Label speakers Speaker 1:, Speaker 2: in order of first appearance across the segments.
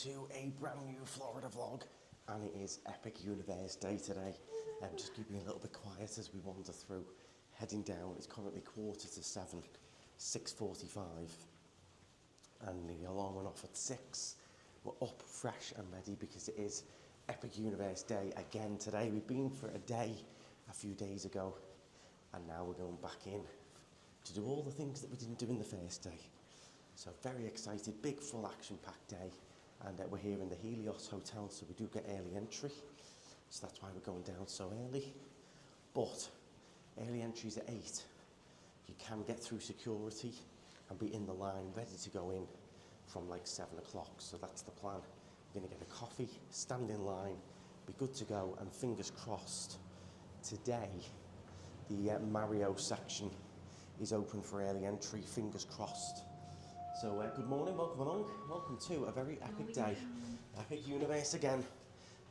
Speaker 1: to a brand new Florida vlog, and it is Epic Universe Day today. Just keeping a little bit quiet as we wander through, heading down. It's currently 7:15, 6:45, and the alarm went off at 6. We're up, fresh and ready because it is Epic Universe Day again today. We've been for a day a few days ago, and now we're going back in to do all the things that we didn't do in the first day. So very excited, big full action-packed day, and we're here in the Helios Hotel, so we do get early entry, so that's why we're going down so early. But early entry's at 8. You can get through security and be in the line ready to go in from like 7 o'clock, so that's the plan. We're going to get a coffee, stand in line, be good to go, and fingers crossed today the Mario section is open for early entry, fingers crossed. So good morning, welcome along, welcome to a very epic day. Epic Universe again,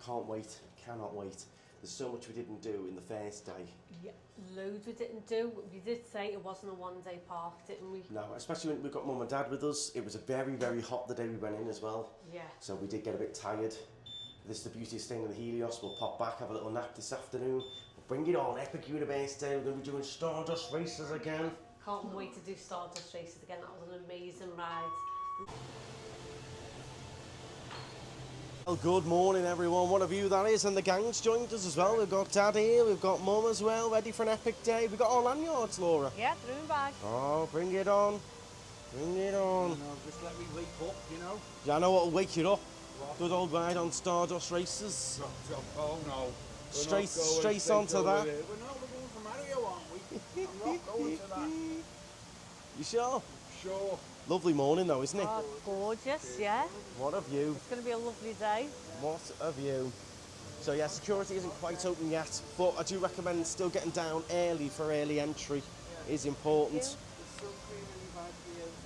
Speaker 1: can't wait, cannot wait. There's so much we didn't do in the first day.
Speaker 2: Yeah, loads we didn't do. We did say it wasn't a one-day park, didn't we?
Speaker 1: No, especially when we've got Mum and Dad with us. It was a very, very hot the day we went in as well.
Speaker 2: Yeah.
Speaker 1: So we did get a bit tired. This is the beauty of staying in the Helios. We'll pop back, have a little nap this afternoon. We'll bring it on, Epic Universe Day. We're going to be doing Stardust Racers again.
Speaker 2: Can't wait to do Stardust Racers again. That was an amazing ride.
Speaker 1: Well, good morning everyone, what a view that is, and the gang's joined us as well. We've got Dad here, we've got Mum as well, ready for an epic day. We've got our lanyards, Laura.
Speaker 2: Yeah, through and back.
Speaker 1: Oh, bring it on, bring it on.
Speaker 3: You know, just let me wake up, you know.
Speaker 1: Yeah, I know what'll wake you up.
Speaker 3: What?
Speaker 1: Good old ride on Stardust Racers.
Speaker 3: Oh no.
Speaker 1: Straight onto that.
Speaker 3: We're going for Mario, aren't we? I'm not going to that.
Speaker 1: You sure?
Speaker 3: Sure.
Speaker 1: Lovely morning though, isn't it?
Speaker 2: Oh, gorgeous, yeah.
Speaker 1: What a view.
Speaker 2: It's going to be a lovely day.
Speaker 1: What a view. So yeah, security isn't quite open yet, but I do recommend still getting down early for early entry. It is important.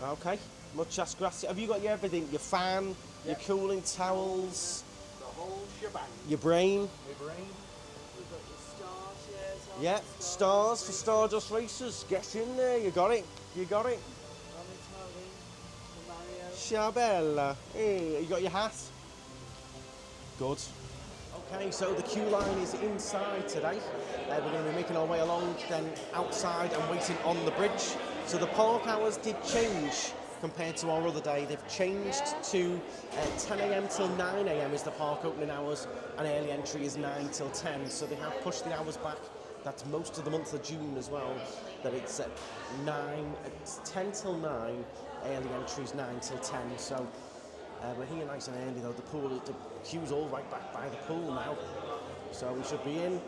Speaker 1: Okay, muchas gracias. Have you got your everything? Your fan, your cooling towels,
Speaker 3: The whole shebang.
Speaker 1: your brain?
Speaker 3: My brain.
Speaker 4: We've got your star shares on.
Speaker 1: Yeah, stars for Stardust Racers. Get in there, you got it. You got it. Shabella. Hey, you got your hat? Good. Okay, so the queue line is inside today. We're going to be making our way along, then outside and waiting on the bridge. So the park hours did change compared to our other day. They've changed to 10 a.m. till 9 a.m. is the park opening hours, and early entry is 9 till 10. So they have pushed the hours back. That's most of the month of June as well. That it's at 10 till 9. Early entries 9 till 10, so we're here nice and early though. The queue's all right back by the pool now, so we should be in,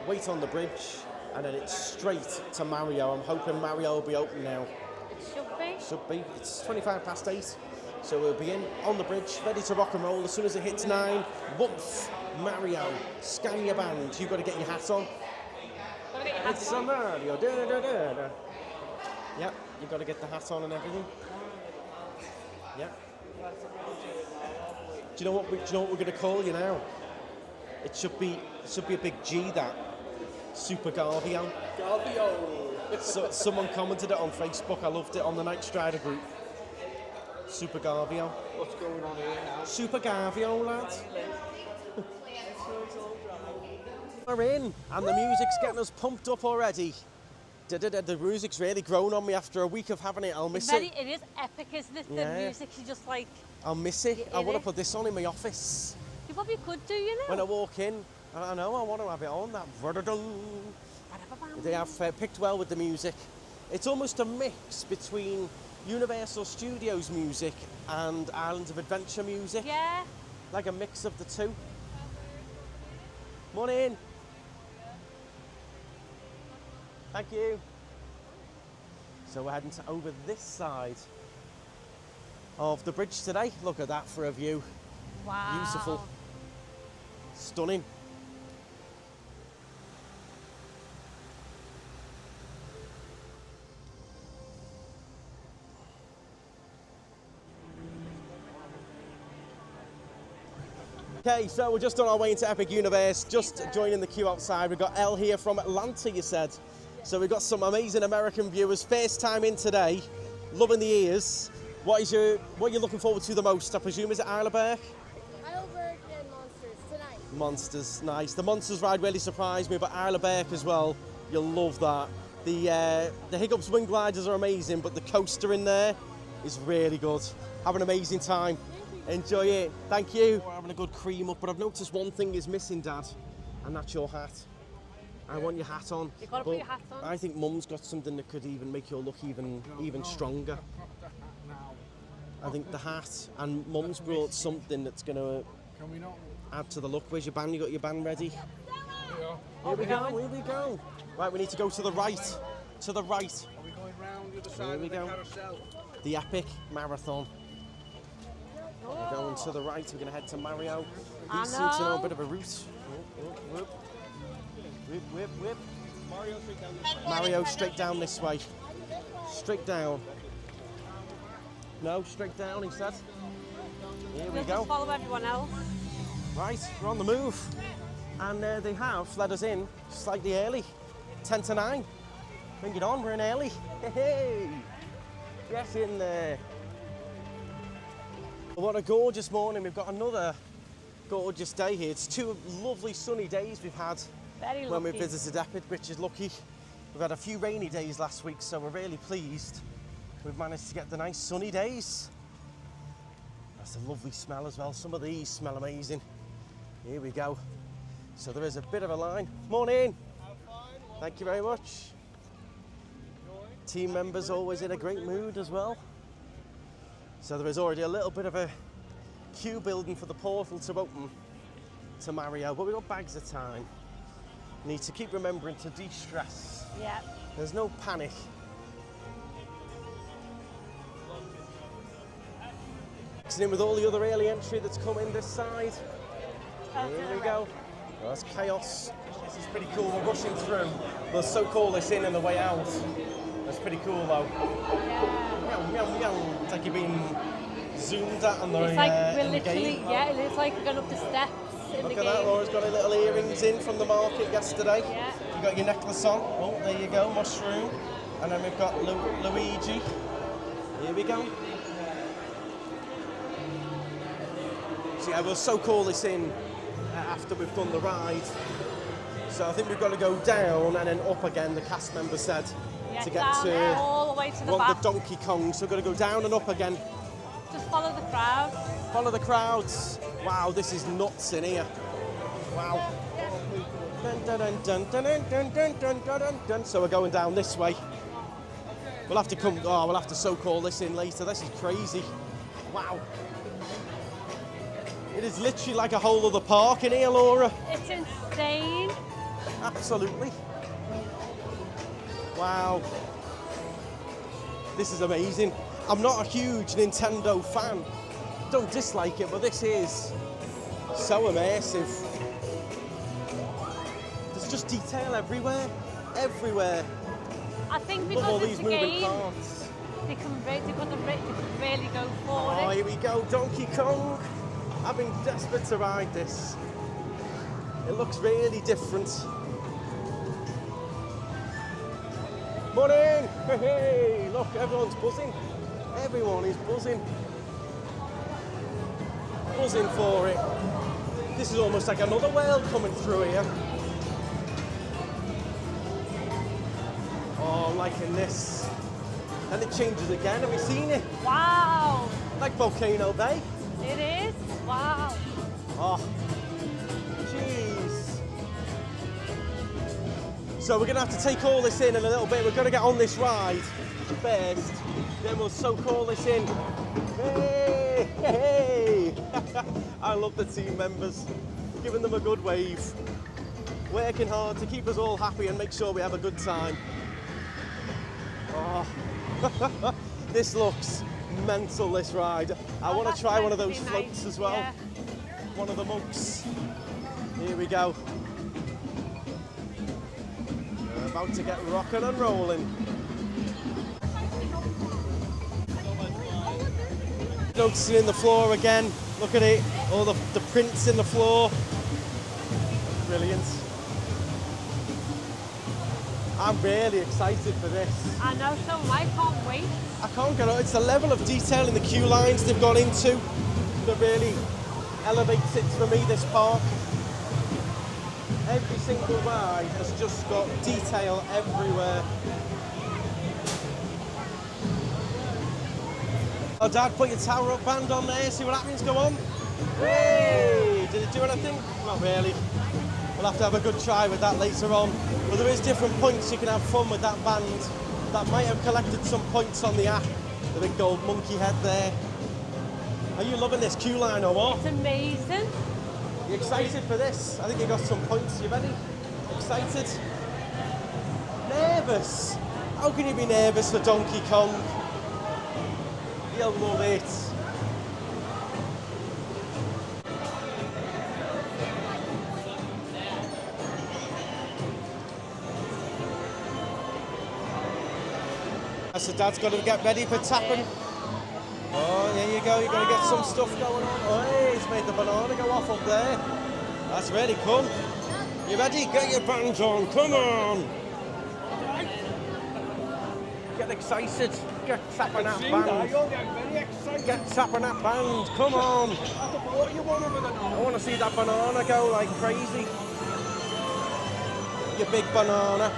Speaker 1: wait on the bridge, and then it's straight to Mario. I'm hoping Mario will be open now.
Speaker 2: It should be.
Speaker 1: Should be. It's 8:25, so we'll be in on the bridge, ready to rock and roll as soon as it hits 9. Woof! Mario, scan your band. You've got to get your hat on.
Speaker 2: Gotta get your hat
Speaker 1: It's
Speaker 2: on.
Speaker 1: a Mario. Da, da, da, da. Yep, you've got to get the hat on and everything. Yep. Do you know what we're going to call you now? It should be a big G, that. Super Garvio.
Speaker 3: Garvio.
Speaker 1: So someone commented it on Facebook. I loved it on the Night Strider group. Super Garvio.
Speaker 3: What's going on here now?
Speaker 1: Super Garvio, lads. We're in, and the music's getting us pumped up already. The music's really grown on me after a week of having it. I'll miss it.
Speaker 2: It is epic, isn't it?
Speaker 1: Yeah.
Speaker 2: The music, you just like...
Speaker 1: I'll miss it. I
Speaker 2: In
Speaker 1: want to
Speaker 2: it.
Speaker 1: put this on in my office.
Speaker 2: You probably could do, you know.
Speaker 1: When I walk in, I know I want to have it on, that they have picked well with the music. It's almost a mix between Universal Studios music and Islands of Adventure music.
Speaker 2: Yeah.
Speaker 1: Like a mix of the two. Morning. Thank you. So we're heading over this side of the bridge today. Look at that for a view.
Speaker 2: Wow.
Speaker 1: Beautiful. Stunning. Okay, so we're just on our way into Epic Universe, just joining the queue outside. We've got Elle here from Atlanta, you said. So we've got some amazing American viewers, first time in today, loving the ears. What are you looking forward to the most? I presume is it Isle of Berk?
Speaker 5: Isle of Berk and Monsters tonight.
Speaker 1: Monsters, nice. The Monsters ride really surprised me, but Isle of Berk as well. You'll love that. The Hiccup's wing gliders are amazing, but the coaster in there is really good. Have an amazing time. Enjoy it. Thank you. We're having a good cream up, but I've noticed one thing is missing, Dad, and that's your hat. I want your hat on.
Speaker 2: You've got to put your hat on.
Speaker 1: I think Mum's got something that could even make your look even stronger. I think the hat, and Mum's brought something that's going to add to the look. Where's your band? You got your band ready? Here we go, here we go. Right, we need to go to the right. To the right.
Speaker 3: Are we going round the other side
Speaker 1: Here
Speaker 3: of
Speaker 1: we
Speaker 3: the
Speaker 1: go.
Speaker 3: carousel?
Speaker 1: The epic marathon. We're going to the right, we're going to head to Mario.
Speaker 2: I
Speaker 1: These seem to know a
Speaker 2: know.
Speaker 1: bit of a route. Whip, whip, whip. Mario, straight down this way. Straight down. No, straight down, he said. Here we
Speaker 2: We'll
Speaker 1: go.
Speaker 2: just follow everyone else.
Speaker 1: Right, we're on the move. And they have let us in slightly early. 10 to 9. Bring it on, we're in early. Hey, get in there. What a gorgeous morning. We've got another gorgeous day here. It's 2 lovely sunny days we've had
Speaker 2: Very
Speaker 1: when we
Speaker 2: lucky.
Speaker 1: visited Epic, which is lucky. We've had a few rainy days last week, so we're really pleased we've managed to get the nice sunny days. That's a lovely smell as well. Some of these smell amazing. Here we go. So there is a bit of a line. Morning. Thank you very much. Team members always in a great mood as well. So there is already a little bit of a queue building for the portal to open to Mario, but we've got bags of time. Need to keep remembering to de-stress.
Speaker 2: Yeah.
Speaker 1: There's no panic. Mixing in with all the other early entry that's come in this side. Here we go. Oh, that's chaos. This is pretty cool. We're rushing through. We'll so call this in on the way out. That's pretty cool though. Meow, meow, meow. It's like you're being zoomed at on the
Speaker 2: It's like we're
Speaker 1: in the
Speaker 2: literally,
Speaker 1: game.
Speaker 2: yeah, it's like we're going up the steps in
Speaker 1: Look
Speaker 2: the
Speaker 1: at
Speaker 2: game.
Speaker 1: that, Laura's got her little earrings in from the market yesterday.
Speaker 2: Yeah.
Speaker 1: You got your necklace on. Oh, there you go, mushroom. And then we've got Luigi. Here we go. So yeah, we'll so call this in after we've done the ride. So I think we've got to go down and then up again, the cast member said,
Speaker 2: Yeah,
Speaker 1: to get
Speaker 2: down
Speaker 1: to
Speaker 2: there, all the way to the
Speaker 1: want
Speaker 2: back.
Speaker 1: the Donkey Kong. So we've got to go down and up again.
Speaker 2: Just follow the crowd.
Speaker 1: Follow the crowds. Wow, this is nuts in here. Wow. Dun, dun, dun, dun, dun, dun, dun, dun, dun, dun, dun. So we're going down this way. We'll have to come. Oh, we'll have to so call this in later. This is crazy. Wow. It is literally like a whole other park in here, Laura.
Speaker 2: It's insane.
Speaker 1: Absolutely. Wow. This is amazing. I'm not a huge Nintendo fan. Don't dislike it, but this is so immersive. There's just detail everywhere. Everywhere.
Speaker 2: I think
Speaker 1: Love all
Speaker 2: because
Speaker 1: these
Speaker 2: it's a
Speaker 1: moving
Speaker 2: game,
Speaker 1: parts.
Speaker 2: they can really go for
Speaker 1: Oh,
Speaker 2: it.
Speaker 1: here we go. Donkey Kong. I've been desperate to ride this. It looks really different. Morning! Hey, look, everyone's buzzing. Everyone is buzzing. Buzzing for it. This is almost like another world coming through here. Oh, I'm liking this. And it changes again. Have you seen it?
Speaker 2: Wow.
Speaker 1: Like Volcano Bay.
Speaker 2: It is? Wow.
Speaker 1: Oh, jeez. So we're going to have to take all this in a little bit. We're going to get on this ride first, then we'll soak all this in. Hey, hey. I love the team members, giving them a good wave, working hard to keep us all happy and make sure we have a good time. Oh, this looks mental, this ride. I want to try one of those floats as well.
Speaker 2: Yeah.
Speaker 1: One of the monks. Here we go. We're about to get rocking and rolling. Noticing in the floor again. Look at it. All the prints in the floor. Brilliant. I'm really excited for this.
Speaker 2: I know, so I can't wait.
Speaker 1: I can't get on. It's the level of detail in the queue lines they've gone into that really elevates it for me, this park. Every single ride has just got detail everywhere. Oh, Dad, put your tower up band on there, see what happens, go on. Hey! Did it do anything? Not really. We'll have to have a good try with that later on. But there is different points you can have fun with that band. That might have collected some points on the app. The big gold monkey head there. Are you loving this queue line or what?
Speaker 2: It's amazing.
Speaker 1: You excited for this? I think you got some points. You ready? Excited? Nervous? How can you be nervous for Donkey Kong? You'll love it. So Dad's got to get ready for tapping. Oh, there you go. You've got to get some stuff going on. Oh, hey, he's made the banana go off up there. That's really cool. You ready? Get your bands on. Come on. Get excited. Get tapping that band. Get tapping that band. Come on. I want to see that banana go like crazy. Your big banana.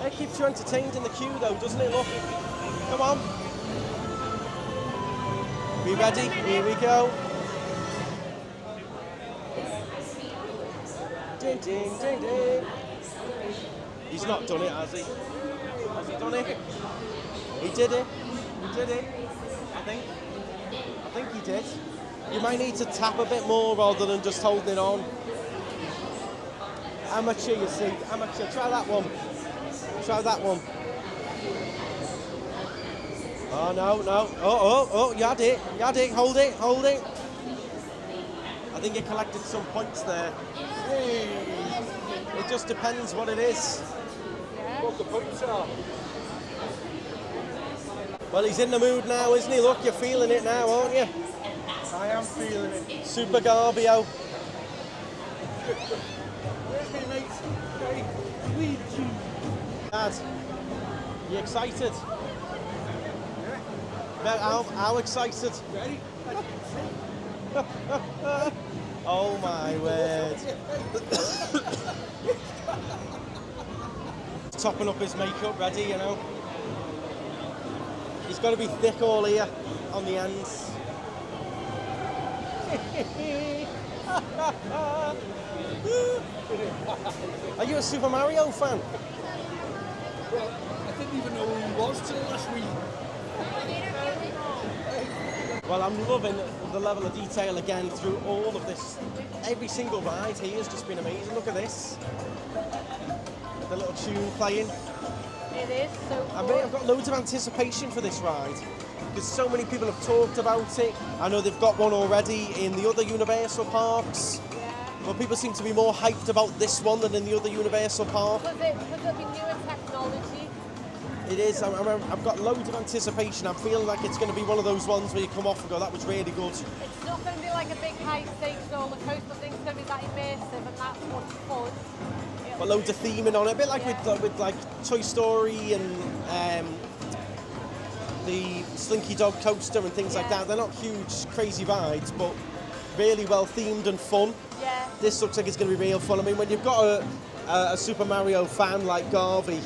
Speaker 1: It keeps you entertained in the queue though, doesn't it? Look. Come on. Be ready? Here we go. Ding, ding, ding, ding. He's not done it, has he? Has he done it? He did it. He did it. I think he did. You might need to tap a bit more rather than just holding it on. Amateur, you see. Amateur. Try that one. Try that one. Oh, no. Oh, you had it. You had it. Hold it. I think you collected some points there. It just depends what it is. What the points are. Well, he's in the mood now, isn't he? Look, you're feeling it now, aren't you?
Speaker 3: I am feeling it.
Speaker 1: Super Garbio.
Speaker 3: Where's my mate? Luigi.
Speaker 1: Dad, you excited? Yeah. How excited?
Speaker 3: Ready?
Speaker 1: Oh my word. Topping up his makeup ready, you know. He's got to be thick all here on the ends. Are you a Super Mario fan?
Speaker 3: Well, I didn't even know who he was till last week.
Speaker 1: Well, I'm loving the level of detail again through all of this. Every single ride here has just been amazing. Look at this. The little tune playing.
Speaker 2: It is so cool.
Speaker 1: I've got loads of anticipation for this ride because so many people have talked about it. I know they've got one already in the other Universal parks.
Speaker 2: Yeah.
Speaker 1: But people seem to be more hyped about this one than in the other Universal park.
Speaker 2: Because it'll be newer technology.
Speaker 1: It is. I've got loads of anticipation. I'm feeling like it's going to be one of those ones where you come off and go, that was really good.
Speaker 2: It's not going to be like a big high-stakes roller coaster. I think it's going to be that immersive and that much fun.
Speaker 1: But loads of theming on it, a bit like with like Toy Story and the Slinky Dog coaster and things like that. They're not huge, crazy rides, but really well themed and fun.
Speaker 2: Yeah.
Speaker 1: This looks like it's going to be real fun. I mean, when you've got a Super Mario fan like Garvey,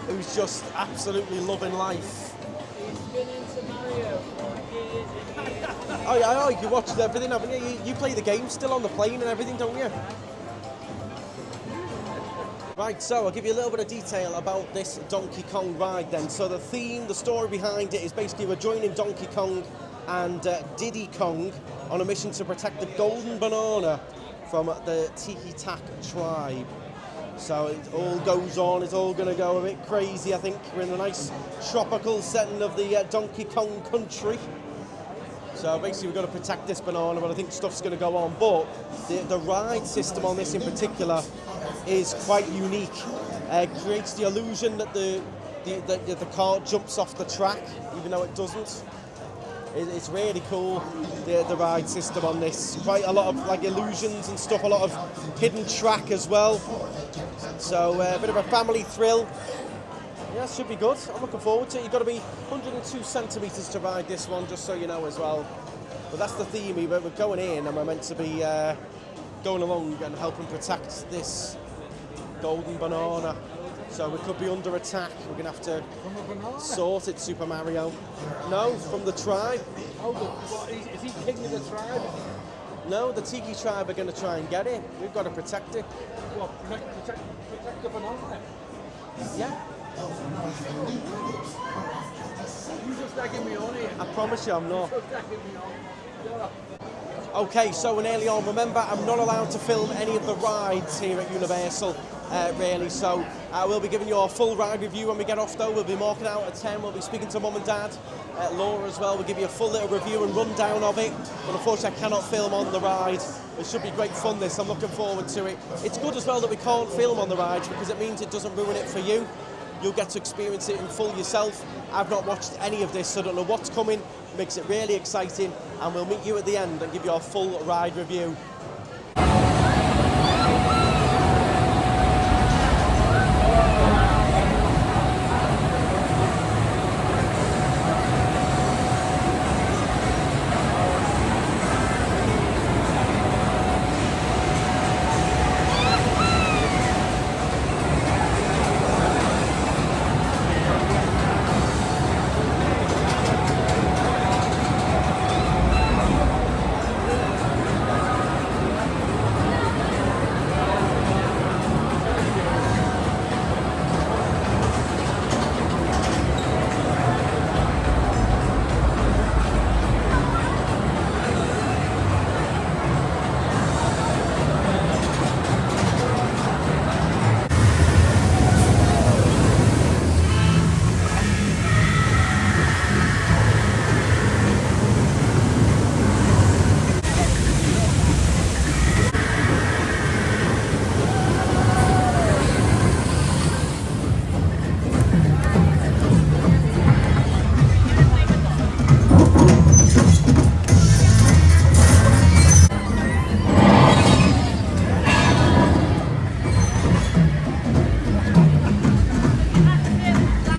Speaker 1: who's just absolutely loving life.
Speaker 3: He's been into Mario for years.
Speaker 1: Oh yeah, you watched everything, haven't you? You play the game still on the plane and everything, don't you? Right, so I'll give you a little bit of detail about this Donkey Kong ride then. So the theme, the story behind it is basically we're joining Donkey Kong and Diddy Kong on a mission to protect the golden banana from the Tiki Tak tribe. So it all goes on, it's all going to go a bit crazy, I think. We're in a nice tropical setting of the Donkey Kong country. So basically we've got to protect this banana, but I think stuff's going to go on. But the ride system on this in particular is quite unique. It creates the illusion that the cart jumps off the track, even though it doesn't. It's really cool, the ride system on this. Quite a lot of like illusions and stuff, a lot of hidden track as well. So a bit of a family thrill. Yeah, should be good. I'm looking forward to it. You've got to be 102 centimetres to ride this one, just so you know as well. But that's the theme. We're going in and we're meant to be going along and helping protect this golden banana. So we could be under attack. We're going to have to sort it, Super Mario. No, from the tribe.
Speaker 3: Oh, is he king of the tribe?
Speaker 1: No, the Tiki tribe are going to try and get it. We've got to protect it.
Speaker 3: What, protect the banana?
Speaker 1: Yeah.
Speaker 3: You just egging me on here.
Speaker 1: I promise you I'm not.
Speaker 3: Just egging me on.
Speaker 1: Okay, so and early on, remember, I'm not allowed to film any of the rides here at Universal, really, so we'll be giving you our full ride review when we get off, though. We'll be marking out at 10, we'll be speaking to Mum and Dad, Laura as well. We'll give you a full little review and rundown of it, but unfortunately I cannot film on the ride. It should be great fun, this. I'm looking forward to it. It's good as well that we can't film on the rides, because it means it doesn't ruin it for you. You'll get to experience it in full yourself. I've not watched any of this, so I don't know what's coming. It makes it really exciting, and we'll meet you at the end and give you our full ride review.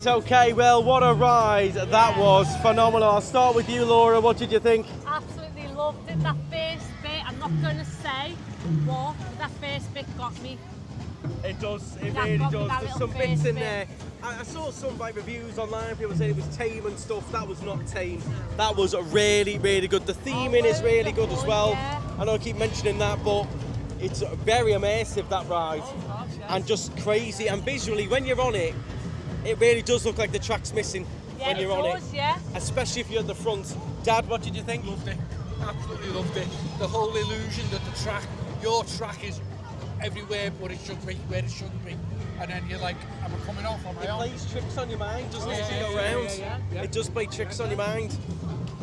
Speaker 1: Okay, well, what a ride that was. Phenomenal. I'll start with you, Laura. What did you think?
Speaker 2: Absolutely loved it. That first bit, I'm not going to say what, but that first bit got me.
Speaker 1: It does, it
Speaker 2: That
Speaker 1: really
Speaker 2: got me
Speaker 1: does.
Speaker 2: that
Speaker 1: There's
Speaker 2: little
Speaker 1: some bits
Speaker 2: first
Speaker 1: in
Speaker 2: bit.
Speaker 1: there. I saw some like reviews online, people saying it was tame and stuff. That was not tame. That was really, really good. The theming is really good as well.
Speaker 2: Yeah.
Speaker 1: I know I keep mentioning that, but it's very immersive, that ride. And just crazy. And visually, when you're on it, it really does look like the track's missing when you're on it.
Speaker 2: Yeah.
Speaker 1: Especially if you're at the front. Dad, what did you think?
Speaker 3: Loved it. Absolutely loved it. The whole illusion that the track, your track is everywhere but it should be, where it shouldn't be. And then you're like, am I coming off? Am I
Speaker 1: It
Speaker 3: on?
Speaker 1: plays tricks on your mind, doesn't it, as you
Speaker 3: Yeah,
Speaker 1: go
Speaker 3: yeah,
Speaker 1: around?
Speaker 3: yeah.
Speaker 1: It does play tricks on your mind.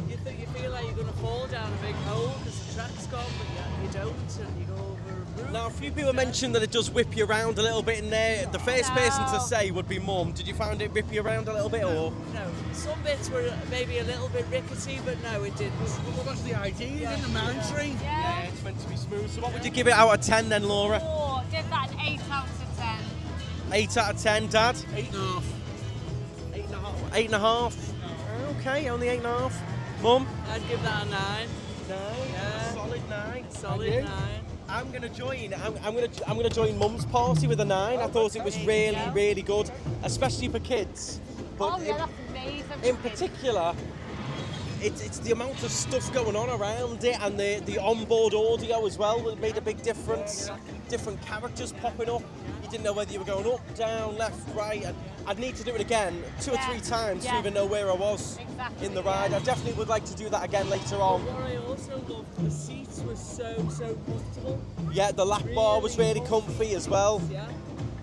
Speaker 4: You feel like you're going to fall down a big hole because the track's gone, but you don't, and you go over a roof.
Speaker 1: Now, a few people mentioned that it does whip you around a little bit in there. The first person to say would be Mum. Did you find it whip you around a little bit, or?
Speaker 4: No, some bits were maybe a little bit rickety, but no, it didn't.
Speaker 3: Well, that's the idea, in the mountain.
Speaker 1: Yeah, it's meant to be smooth. So what would you give it out of 10 then, Laura?
Speaker 2: Oh, give that an 8 out of 10.
Speaker 1: 8 out of 10, Dad?
Speaker 3: 8.5.
Speaker 1: 8.5. 8.5. Okay, only 8.5. Mum?
Speaker 4: I'd give that a 9.
Speaker 1: 9.
Speaker 4: Yeah.
Speaker 1: Solid 9.
Speaker 4: Solid 9.
Speaker 1: I'm gonna join. I'm gonna join Mum's party with a 9. I thought it was really, really good, especially for kids. But
Speaker 2: Oh yeah, that's amazing.
Speaker 1: in particular, it's the amount of stuff going on around it, and the onboard audio as well that made a big difference. Different characters popping up. You didn't know whether you were going up, down, left, right. And I'd need to do it again 2 or 3 times to even know where I was in the ride. I definitely would like to do that again later on.
Speaker 4: What I also loved, the seats were so comfortable.
Speaker 1: Yeah, the lap bar was really comfy as well.
Speaker 4: Yeah.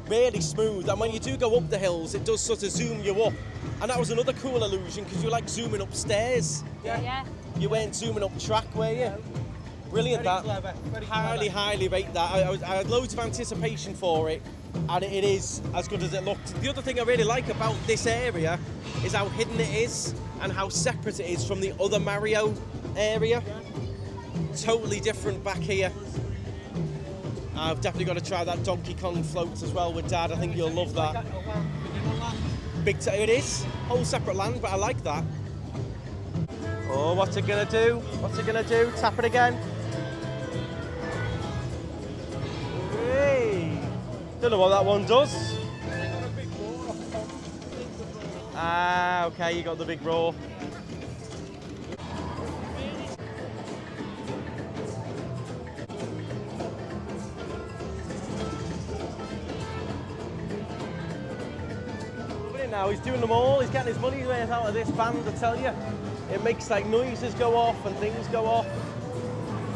Speaker 1: Really smooth, and when you do go up the hills, it does sort of zoom you up. And that was another cool illusion, because you're like zooming upstairs.
Speaker 2: Yeah.
Speaker 1: You weren't zooming up track, were you? Brilliant.
Speaker 3: Very
Speaker 1: that.
Speaker 3: clever, very
Speaker 1: highly,
Speaker 3: clever.
Speaker 1: highly rate that. I had loads of anticipation for it, and it is as good as it looked. The other thing I really like about this area is how hidden it is. and how separate it is from the other Mario area. Totally different back here. I've definitely got to try that Donkey Kong float as well with Dad. I think you'll love that. It is. Whole separate land, but I like that. Oh, what's it gonna do? What's it gonna do? Tap it again. Hey! Don't know what that one does. Ah, okay, you got the big roar. Now he's doing them all. He's getting his money's worth out of this band, I tell you. It makes like noises go off and things go off.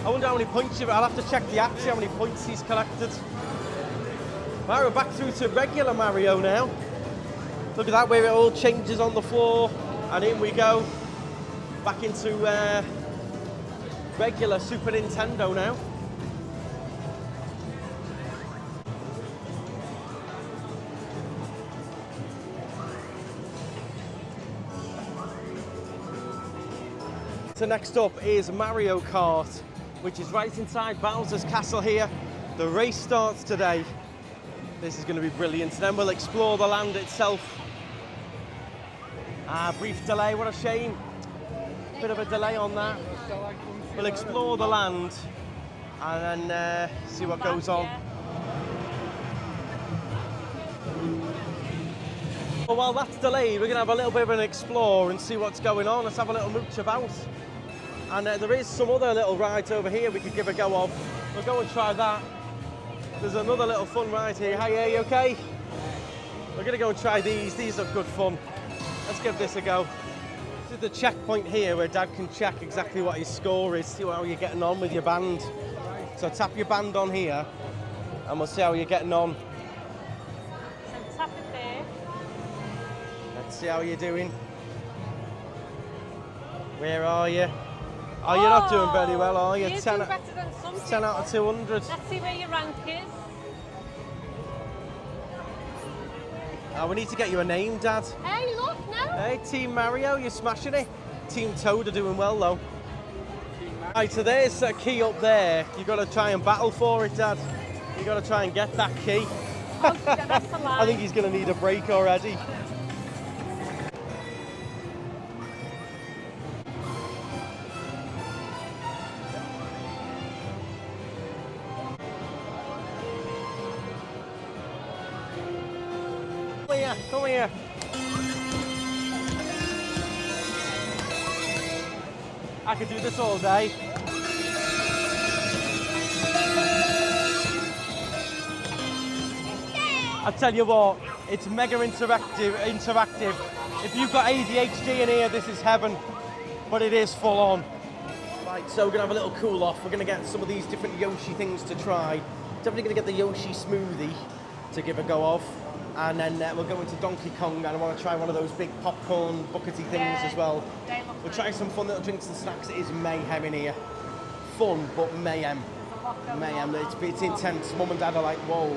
Speaker 1: I wonder how many points I'll have to check the app, see how many points he's collected. Right, we're back through to regular Mario now. Look at that, where it all changes on the floor, and in we go. Back into regular Super Nintendo now. So next up is Mario Kart, which is right inside Bowser's castle here. The race starts today. This is going to be brilliant. Then we'll explore the land itself. Brief delay, what a shame. Bit of a delay on that. We'll explore the land and then see what goes on. Well, while that's delayed, we're going to have a little bit of an explore and see what's going on. Let's have a little mooch about. And there is some other little rides over here we could give a go of. We'll go and try that. There's another little fun ride here. Hi, are you okay? We're going to go and try these. These are good fun. Let's give this a go. This is the checkpoint here where Dad can check exactly what his score is, see how you're getting on with your band. So tap your band on here and we'll see how you're getting on.
Speaker 2: So tap it there.
Speaker 1: Let's see how you're doing. Where are you? Oh, you're not doing very well, are you?
Speaker 2: You're doing better than some
Speaker 1: 10 out of 200.
Speaker 2: Let's see where your rank is.
Speaker 1: Oh, we need to get you a name, Dad.
Speaker 2: Hey, look, no.
Speaker 1: Hey, Team Mario, you're smashing it. Team Toad are doing well, though. Right, so there's a key up there. You've got to try and battle for it, Dad. You've got to try and get that key.
Speaker 2: Oh, yeah, that's the line.
Speaker 1: I think he's going to need a break already. Come here. I could do this all day. I tell you what, it's mega interactive. If you've got ADHD in here, this is heaven, but it is full on. Right, so we're gonna have a little cool off. We're gonna get some of these different Yoshi things to try. Definitely gonna get the Yoshi smoothie to give a go of. And then we'll go into Donkey Kong, and I want to try one of those big popcorn buckety things as well. We'll try some fun little drinks and snacks. It is mayhem in here. Fun, but mayhem. Mayhem. It's intense. Mum and Dad are like, whoa.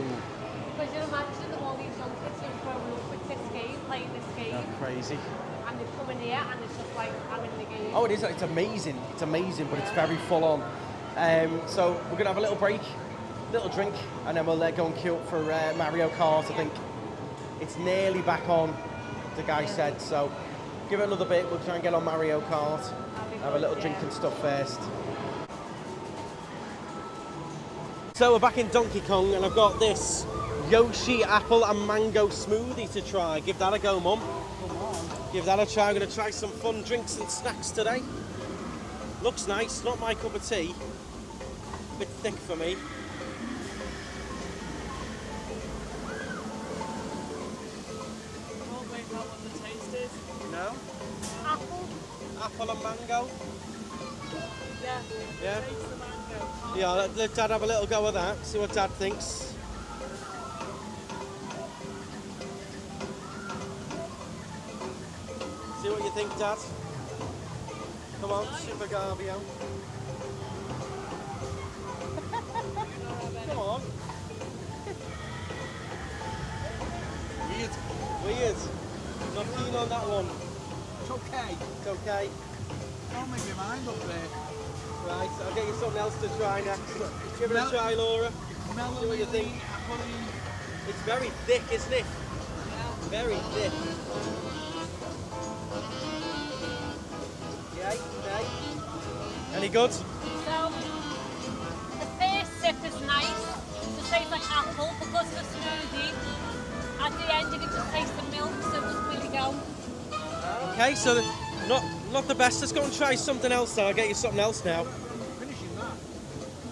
Speaker 2: Because you imagine that all these young kids who are growing up with this game, playing this game.
Speaker 1: That's crazy.
Speaker 2: And they come in here and it's just like having the game.
Speaker 1: Oh, it is. It's amazing. It's amazing, but it's very full on. So we're going to have a little break, little drink, and then we'll go and queue up for Mario Kart, I think. It's nearly back on, the guy said, so give it another bit. We'll try and get on Mario Kart. Have a little drink and stuff first. So we're back in Donkey Kong, and I've got this Yoshi apple and mango smoothie to try. Give that a go, Mum. Give that a try. I'm going to try some fun drinks and snacks today. Looks nice, not my cup of tea. A bit thick for me. No? Apple and mango?
Speaker 4: Yeah.
Speaker 1: Yeah?
Speaker 4: Taste the mango.
Speaker 1: Yeah, let Dad have a little go of that, see what Dad thinks. See what you think, Dad? Come on, Super Garbio. Come on. Weird. Not keen on that one.
Speaker 3: okay.
Speaker 1: It's okay.
Speaker 3: Don't make your mind up there.
Speaker 1: Right, I'll get you something else to try next. Give it a try, Laura. See what you think. It's very thick, isn't it? Very thick. Yay, yay. Any good?
Speaker 2: So, the first sip is nice. It tastes like apple because of the smoothie. At the end, you can just taste the milk, so it doesn't really go.
Speaker 1: Okay, so not the best. Let's go and try something else now. I'll get you something else now.
Speaker 3: Finishing that.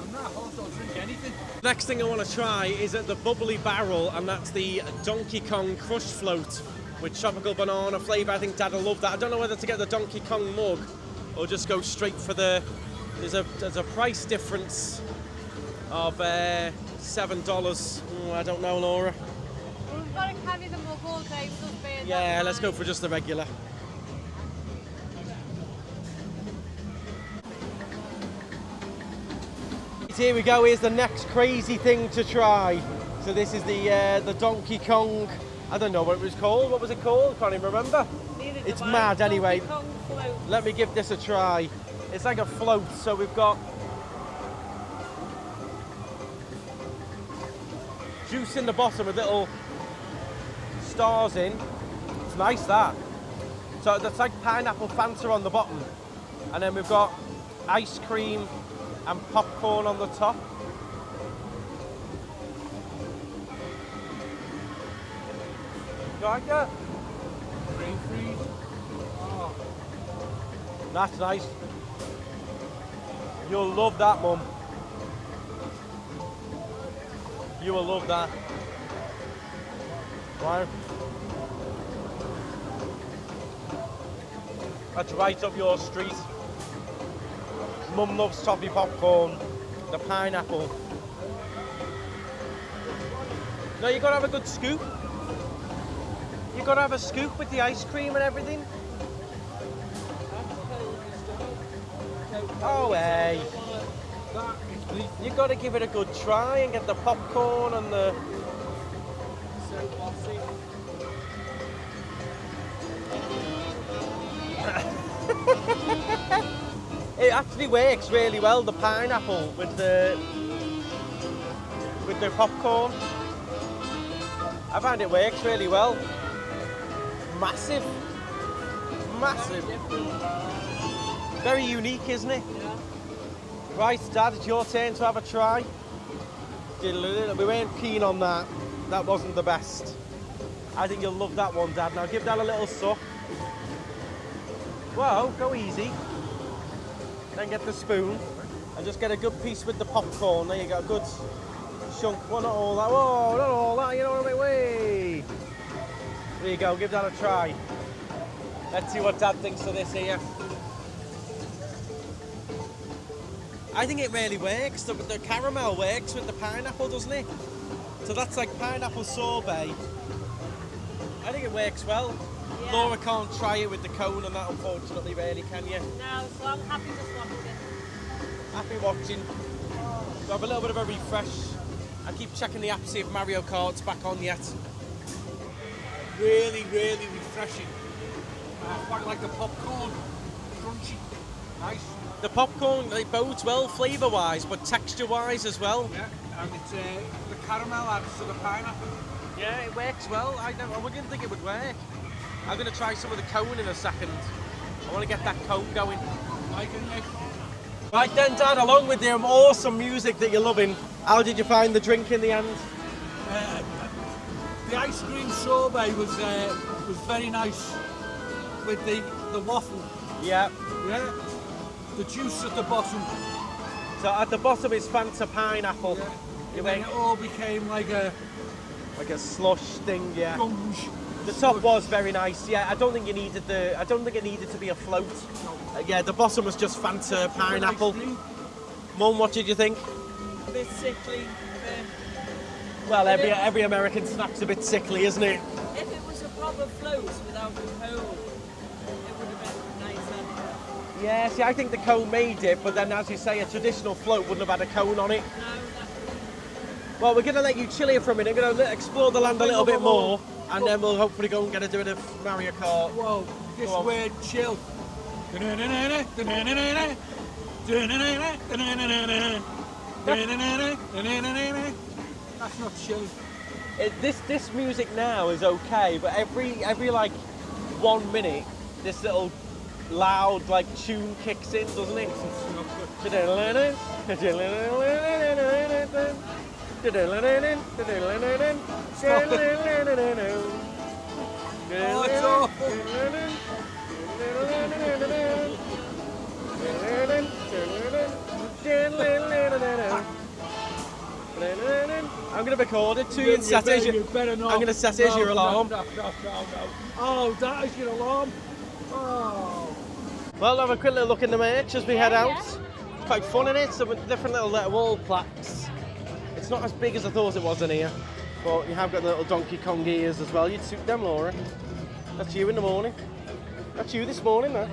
Speaker 3: I'm not hot, I'll drink anything.
Speaker 1: Next thing I want to try is at the Bubbly Barrel, and that's the Donkey Kong Crush Float with tropical banana flavour. I think Dad will love that. I don't know whether to get the Donkey Kong mug or just go straight for the... There's a price difference of $7. I don't know, Laura.
Speaker 2: Well, we've got to carry the mug all day, so it's bad.
Speaker 1: Yeah, let's go for just the regular. Here we go, here's the next crazy thing to try. So this is the Donkey Kong, I don't know what it was called. What was it called? Can't even remember. It's mad anyway. Let me give this a try. It's like a float, so we've got juice in the bottom with little stars in. It's nice, that. So that's like pineapple Fanta on the bottom. And then we've got ice cream and popcorn on the top. You like that?
Speaker 3: Grain freeze. Oh.
Speaker 1: That's nice. You'll love that, Mum. You will love that. Wow. That's right up your street. Mum loves toffee popcorn, the pineapple. No, you gotta have a good scoop. You gotta have a scoop with the ice cream and everything. Oh, hey. You gotta give it a good try and get the popcorn and the...
Speaker 4: So bossy.
Speaker 1: It actually works really well, the pineapple with the popcorn. I find it works really well. Massive. Massive. Very unique, isn't it?
Speaker 4: Yeah.
Speaker 1: Right, Dad, it's your turn to have a try. We weren't keen on that. That wasn't the best. I think you'll love that one, Dad. Now give that a little suck. Whoa, go easy. Then get the spoon and just get a good piece with the popcorn. There you go, a good chunk. Well, not all that. Whoa, not all that. You know what I mean? Way. There you go. Give that a try. Let's see what Dad thinks of this here. I think it really works. The caramel works with the pineapple, doesn't it? So that's like pineapple sorbet. I think it works well.
Speaker 2: Yeah.
Speaker 1: Laura can't try it with the cone and that, unfortunately, really, can you?
Speaker 2: No, so I'm happy just watching.
Speaker 1: Happy watching. So have a little bit of a refresh. I keep checking the app to see if Mario Kart's back on yet.
Speaker 3: Really, really refreshing. I quite like the popcorn. Crunchy. Nice.
Speaker 1: The popcorn, it bodes well flavour-wise, but texture-wise as well.
Speaker 3: Yeah, and it's the caramel adds to the pineapple.
Speaker 1: Yeah, it works well. I wouldn't think it would work. I'm going to try some of the cone in a second. I want to get that cone going.
Speaker 3: Like it, Nick?
Speaker 1: Right then, Dad, along with the awesome music that you're loving, how did you find the drink in the end?
Speaker 3: The ice cream sorbet was very nice with the waffle.
Speaker 1: Yeah.
Speaker 3: Yeah. The juice at the bottom.
Speaker 1: So at the bottom is Fanta pineapple.
Speaker 3: Yeah.
Speaker 1: You
Speaker 3: And then
Speaker 1: went
Speaker 3: it all became like a
Speaker 1: like a slush thing, yeah.
Speaker 3: gunge.
Speaker 1: The top was very nice. Yeah, I don't think it needed to be a float. Yeah, the bottom was just Fanta pineapple. Mum, what did you think?
Speaker 4: A bit sickly.
Speaker 1: Well, every American snack's a bit sickly, isn't it?
Speaker 4: If it was a proper float without the cone, it would have been nicer.
Speaker 1: Yeah, see, I think the cone made it, but then, as you say, a traditional float wouldn't have had a cone on it.
Speaker 4: No, definitely.
Speaker 1: Well, we're going to let you chill here for a minute. We're going to explore the land a little bit more, and then we'll hopefully go and get a bit of Mario Kart.
Speaker 3: Well, this
Speaker 6: Go on.
Speaker 3: word chill. That's not chill.
Speaker 6: This music now is okay, but every like 1 minute, this little loud like tune kicks in, doesn't it?
Speaker 3: Oh, it's awful.
Speaker 6: I'm going to record it to you and set it as your,
Speaker 3: You better not.
Speaker 6: I'm going to set it as your alarm.
Speaker 3: No. Oh, that is your alarm. Oh.
Speaker 6: Well, have a quick little look in the merch as we head out.
Speaker 2: Yeah.
Speaker 6: Quite fun in it, some different little wall plaques. It's not as big as I thought it was in here, but you have got the little Donkey Kong ears as well. You'd suit them, Laura. That's you in the morning. That's you this morning, though.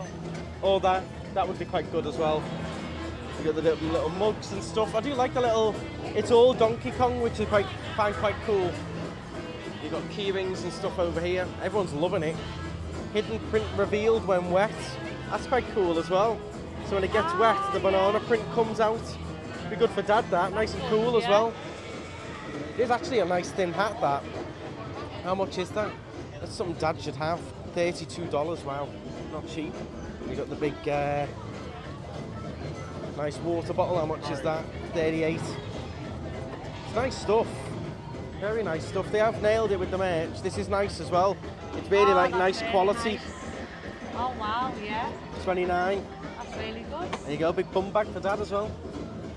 Speaker 6: Or that would be quite good as well. You got the little mugs and stuff. I do like the little. It's all Donkey Kong, which I find quite cool. You've got key rings and stuff over here. Everyone's loving it. Hidden print revealed when wet. That's quite cool as well. So when it gets wet, the banana print comes out. Be good for Dad, that. Nice and cool as well. It is actually a nice thin hat, that. How much is that? That's something Dad should have. $32, wow. Not cheap. You got the big, nice water bottle. How much is that? 38. It's nice stuff. Very nice stuff. They have nailed it with the merch. This is nice as well. It's really like
Speaker 2: that's
Speaker 6: nice
Speaker 2: really
Speaker 6: quality.
Speaker 2: nice. Oh wow, yeah.
Speaker 6: 29.
Speaker 2: That's really good.
Speaker 6: There you go, big bum bag for Dad as well.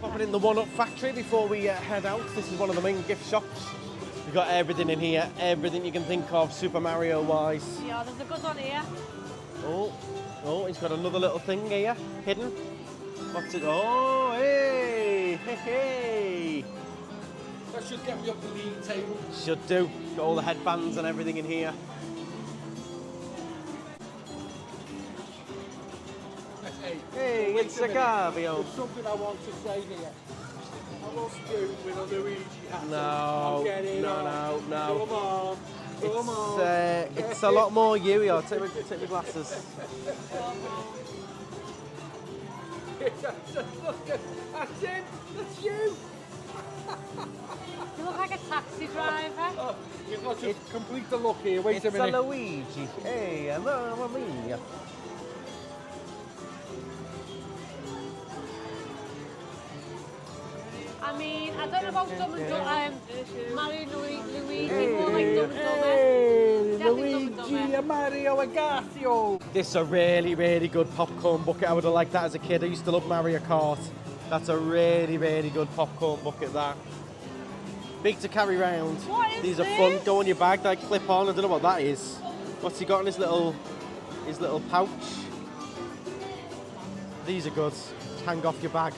Speaker 6: Pop it in the one-up factory before we head out. This is one of the main gift shops. We've got everything in here, everything you can think of, Super Mario wise.
Speaker 2: Yeah, there's a good one here.
Speaker 6: Oh, he's got another little thing here, hidden. What's it? Oh, hey, hey, hey.
Speaker 3: That should get me up the league table.
Speaker 6: Should do. Got all the headbands and everything in here. Hey, it's a Gavio.
Speaker 3: There's something I want to say here. I lost you with a Luigi hat.
Speaker 6: No,
Speaker 3: I'm getting
Speaker 6: no,
Speaker 3: on.
Speaker 6: no.
Speaker 3: Come on.
Speaker 6: It's a lot more you. Here, take my glasses.
Speaker 3: That's him. That's you.
Speaker 2: You look like a taxi driver.
Speaker 3: Oh, let's just complete the look here. Wait
Speaker 6: It's
Speaker 3: a minute.
Speaker 6: a Luigi. Hey, hello, me.
Speaker 2: I mean, I don't know about Dumb and Dumber. Mario Luigi, more like
Speaker 6: Hey,
Speaker 2: Dumb and Dumber.
Speaker 3: Hey,
Speaker 2: Definitely Dumb and
Speaker 3: Luigi
Speaker 2: Dumber.
Speaker 3: and Mario Agatio.
Speaker 6: This is a really, really good popcorn bucket. I would have liked that as a kid. I used to love Mario Kart. That's a really, really good popcorn bucket, that. Big to carry round.
Speaker 2: What is
Speaker 6: These are fun.
Speaker 2: this?
Speaker 6: Go on your bag, like clip on. I don't know what that is. What's he got in his little pouch? These are good. Hang off your bag.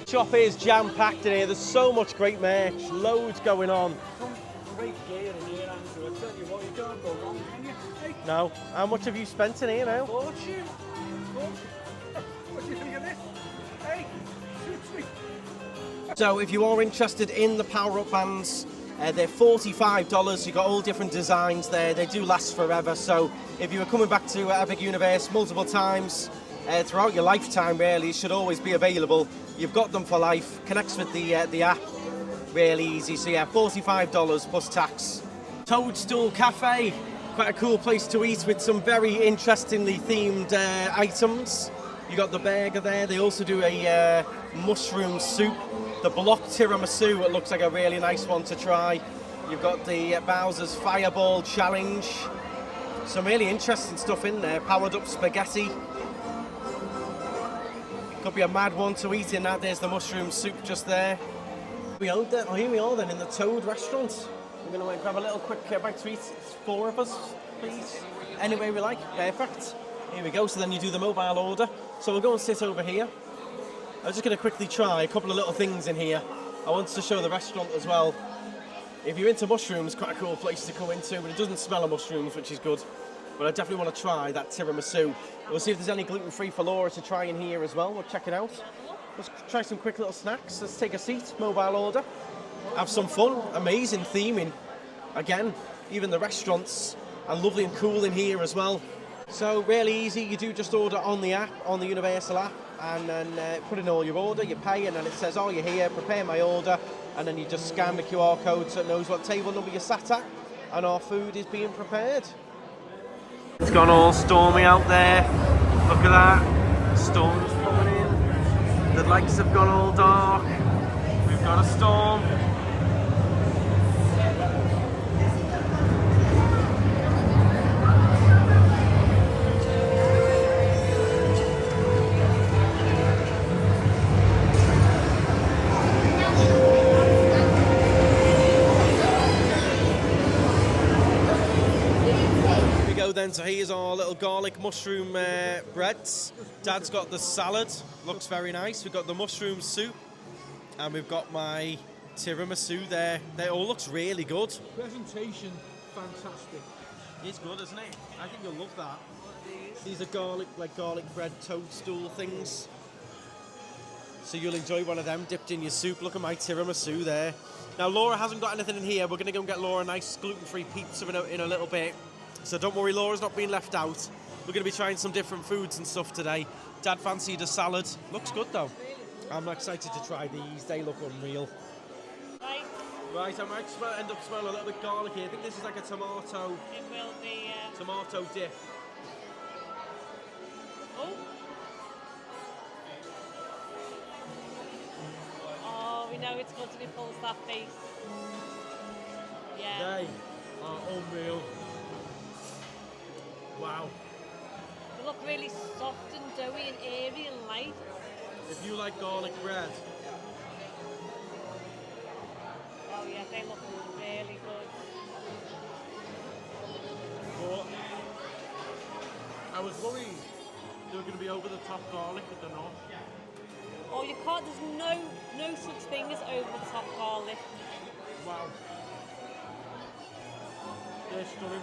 Speaker 6: Shop is jam-packed in here. There's so much great merch. Loads going on.
Speaker 3: Some great gear in here, Andrew. I tell you what, you can't go wrong, can you? Hey,
Speaker 6: No. How much have you spent in here now?
Speaker 3: fortune. What do you think of this? Hey, suits me.
Speaker 6: So if you are interested in the power-up bands, they're $45. You've got all different designs there. They do last forever. So if you were coming back to Epic Universe multiple times throughout your lifetime, really, it should always be available. You've got them for life. Connects with the app. Really easy. So yeah, $45 plus tax. Stool Cafe. Quite a cool place to eat with some very interestingly themed items. You got the burger there. They also do a mushroom soup. The block tiramisu, it looks like a really nice one to try. You've got the Bowser's Fireball Challenge. Some really interesting stuff in there. Powered up spaghetti. Could be a mad one to eat in that. There's the mushroom soup just there. Here we are then in the Toad restaurant. We're going to grab a little quick bite to eat. It's 4 of us, please. Any way we like. Perfect. Here we go. So then you do the mobile order. So we'll go and sit over here. I'm just going to quickly try a couple of little things in here. I want to show the restaurant as well. If you're into mushrooms, quite a cool place to go into, but it doesn't smell of mushrooms, which is good. But I definitely want to try that tiramisu. We'll see if there's any gluten-free for Laura to try in here as well. We'll check it out. Let's try some quick little snacks. Let's take a seat, mobile order. Have some fun. Amazing theming. Again, even the restaurants and lovely and cool in here as well. So really easy, you do just order on the app, on the Universal app, and then put in all your order, you pay, and then it says, oh, you're here, prepare my order, and then you just scan the QR code so it knows what table number you're sat at, and our food is being prepared. It's gone all stormy out there, look at that, storm's coming in, the lights have gone all dark, we've got a storm. Then, so here's our little garlic mushroom breads. Dad's got the salad, looks very nice. We've got the mushroom soup, and we've got my tiramisu there. They all looks really good.
Speaker 3: Presentation, fantastic.
Speaker 6: It's good, isn't it? I think you'll love that. These are garlic bread toadstool things. So you'll enjoy one of them dipped in your soup. Look at my tiramisu there. Now Laura hasn't got anything in here. We're going to go and get Laura a nice gluten-free pizza in a little bit. So don't worry, Laura's not being left out. We're going to be trying some different foods and stuff today. Dad fancied a salad. Looks good though. I'm excited to try these. They look unreal. Right, I might end up smelling a little bit garlicky. I think this is like a tomato.
Speaker 2: It will be.
Speaker 6: Tomato dip.
Speaker 2: Oh, we know it's good to be pulls that face. Yeah.
Speaker 6: They are unreal. Wow.
Speaker 2: They look really soft and doughy and airy and light.
Speaker 6: If you like garlic bread.
Speaker 2: Oh yeah, they look really good.
Speaker 6: But I was worried they were going to be over the top garlic, but they're not.
Speaker 2: Oh, you can't. There's no such thing as over the top garlic.
Speaker 6: Wow. They're stunning.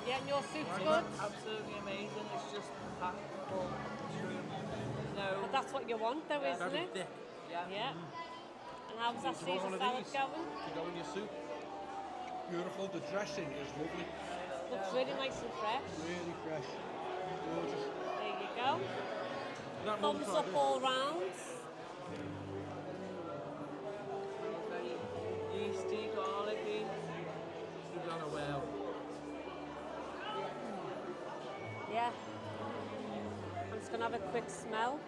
Speaker 2: Yeah, and your soup's good.
Speaker 4: Absolutely amazing. It's just packed full. No.
Speaker 2: But that's what you want, though, isn't it?
Speaker 6: Thick.
Speaker 2: Yeah. And how was that
Speaker 6: You want
Speaker 2: Caesar
Speaker 6: one of
Speaker 2: salad
Speaker 6: these?
Speaker 2: going?
Speaker 6: To go in your soup.
Speaker 3: Beautiful, the dressing is lovely.
Speaker 2: Looks really nice and fresh.
Speaker 3: Really fresh. Gorgeous.
Speaker 2: There you go.
Speaker 6: That
Speaker 2: Thumbs up all round.
Speaker 4: Very yeasty, garlicky.
Speaker 6: You've done it well.
Speaker 2: Yeah. I'm just going to have a quick smell.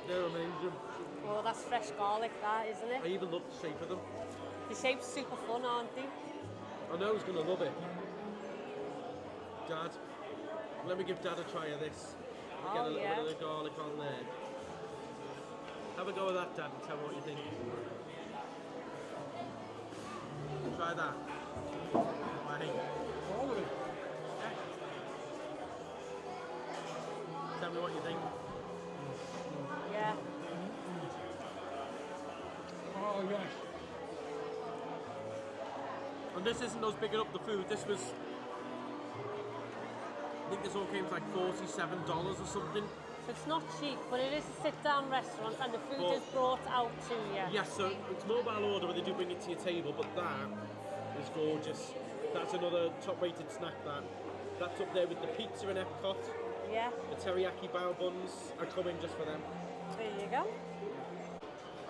Speaker 6: They're amazing.
Speaker 2: Oh, that's fresh garlic, that, isn't
Speaker 6: I
Speaker 2: it?
Speaker 6: even love the shape of them.
Speaker 2: The shape's super fun, aren't they?
Speaker 6: I know he's going to love it. Dad, let me give Dad a try of this.
Speaker 2: Oh,
Speaker 6: Get a little
Speaker 2: yeah.
Speaker 6: bit of the garlic on there. Have a go with that, Dad, and tell me what you think. Try that. Right.
Speaker 3: All of it.
Speaker 6: Tell me what you think.
Speaker 2: Yeah.
Speaker 3: Oh, yes.
Speaker 6: And this isn't us picking up the food. This was, I think this all came to like $47 or something.
Speaker 2: So it's not cheap, but it is a sit-down restaurant and the food
Speaker 6: But-
Speaker 2: is brought out to you.
Speaker 6: Yes, so it's mobile order where they do bring it to your table, but that is gorgeous. That's another top-rated snack, that. That's up there with the pizza in Epcot.
Speaker 2: Yeah.
Speaker 6: The teriyaki bao buns are coming just for them.
Speaker 2: There you go.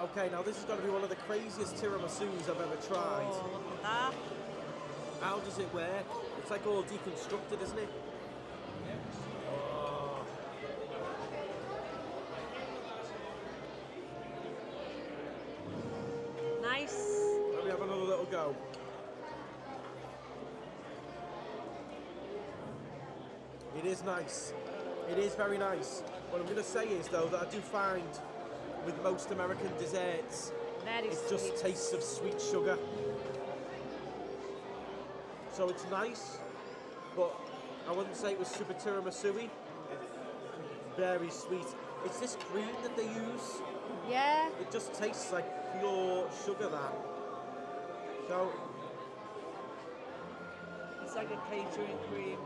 Speaker 6: Okay, now this is going to be one of the craziest tiramisus I've ever tried.
Speaker 2: Oh, look at that.
Speaker 6: How does it work? It's like all deconstructed, isn't it? Oh.
Speaker 2: Nice.
Speaker 6: Let me have another little go. It is nice. It is very nice. What I'm going to say is, though, that I do find with most American desserts,
Speaker 2: Very
Speaker 6: it
Speaker 2: sweet.
Speaker 6: just tastes of sweet sugar. So it's nice, but I wouldn't say it was super tiramisu-y. Very sweet. It's this cream that they use.
Speaker 2: Yeah.
Speaker 6: It just tastes like pure sugar, that. So,
Speaker 4: It's like a catering cream.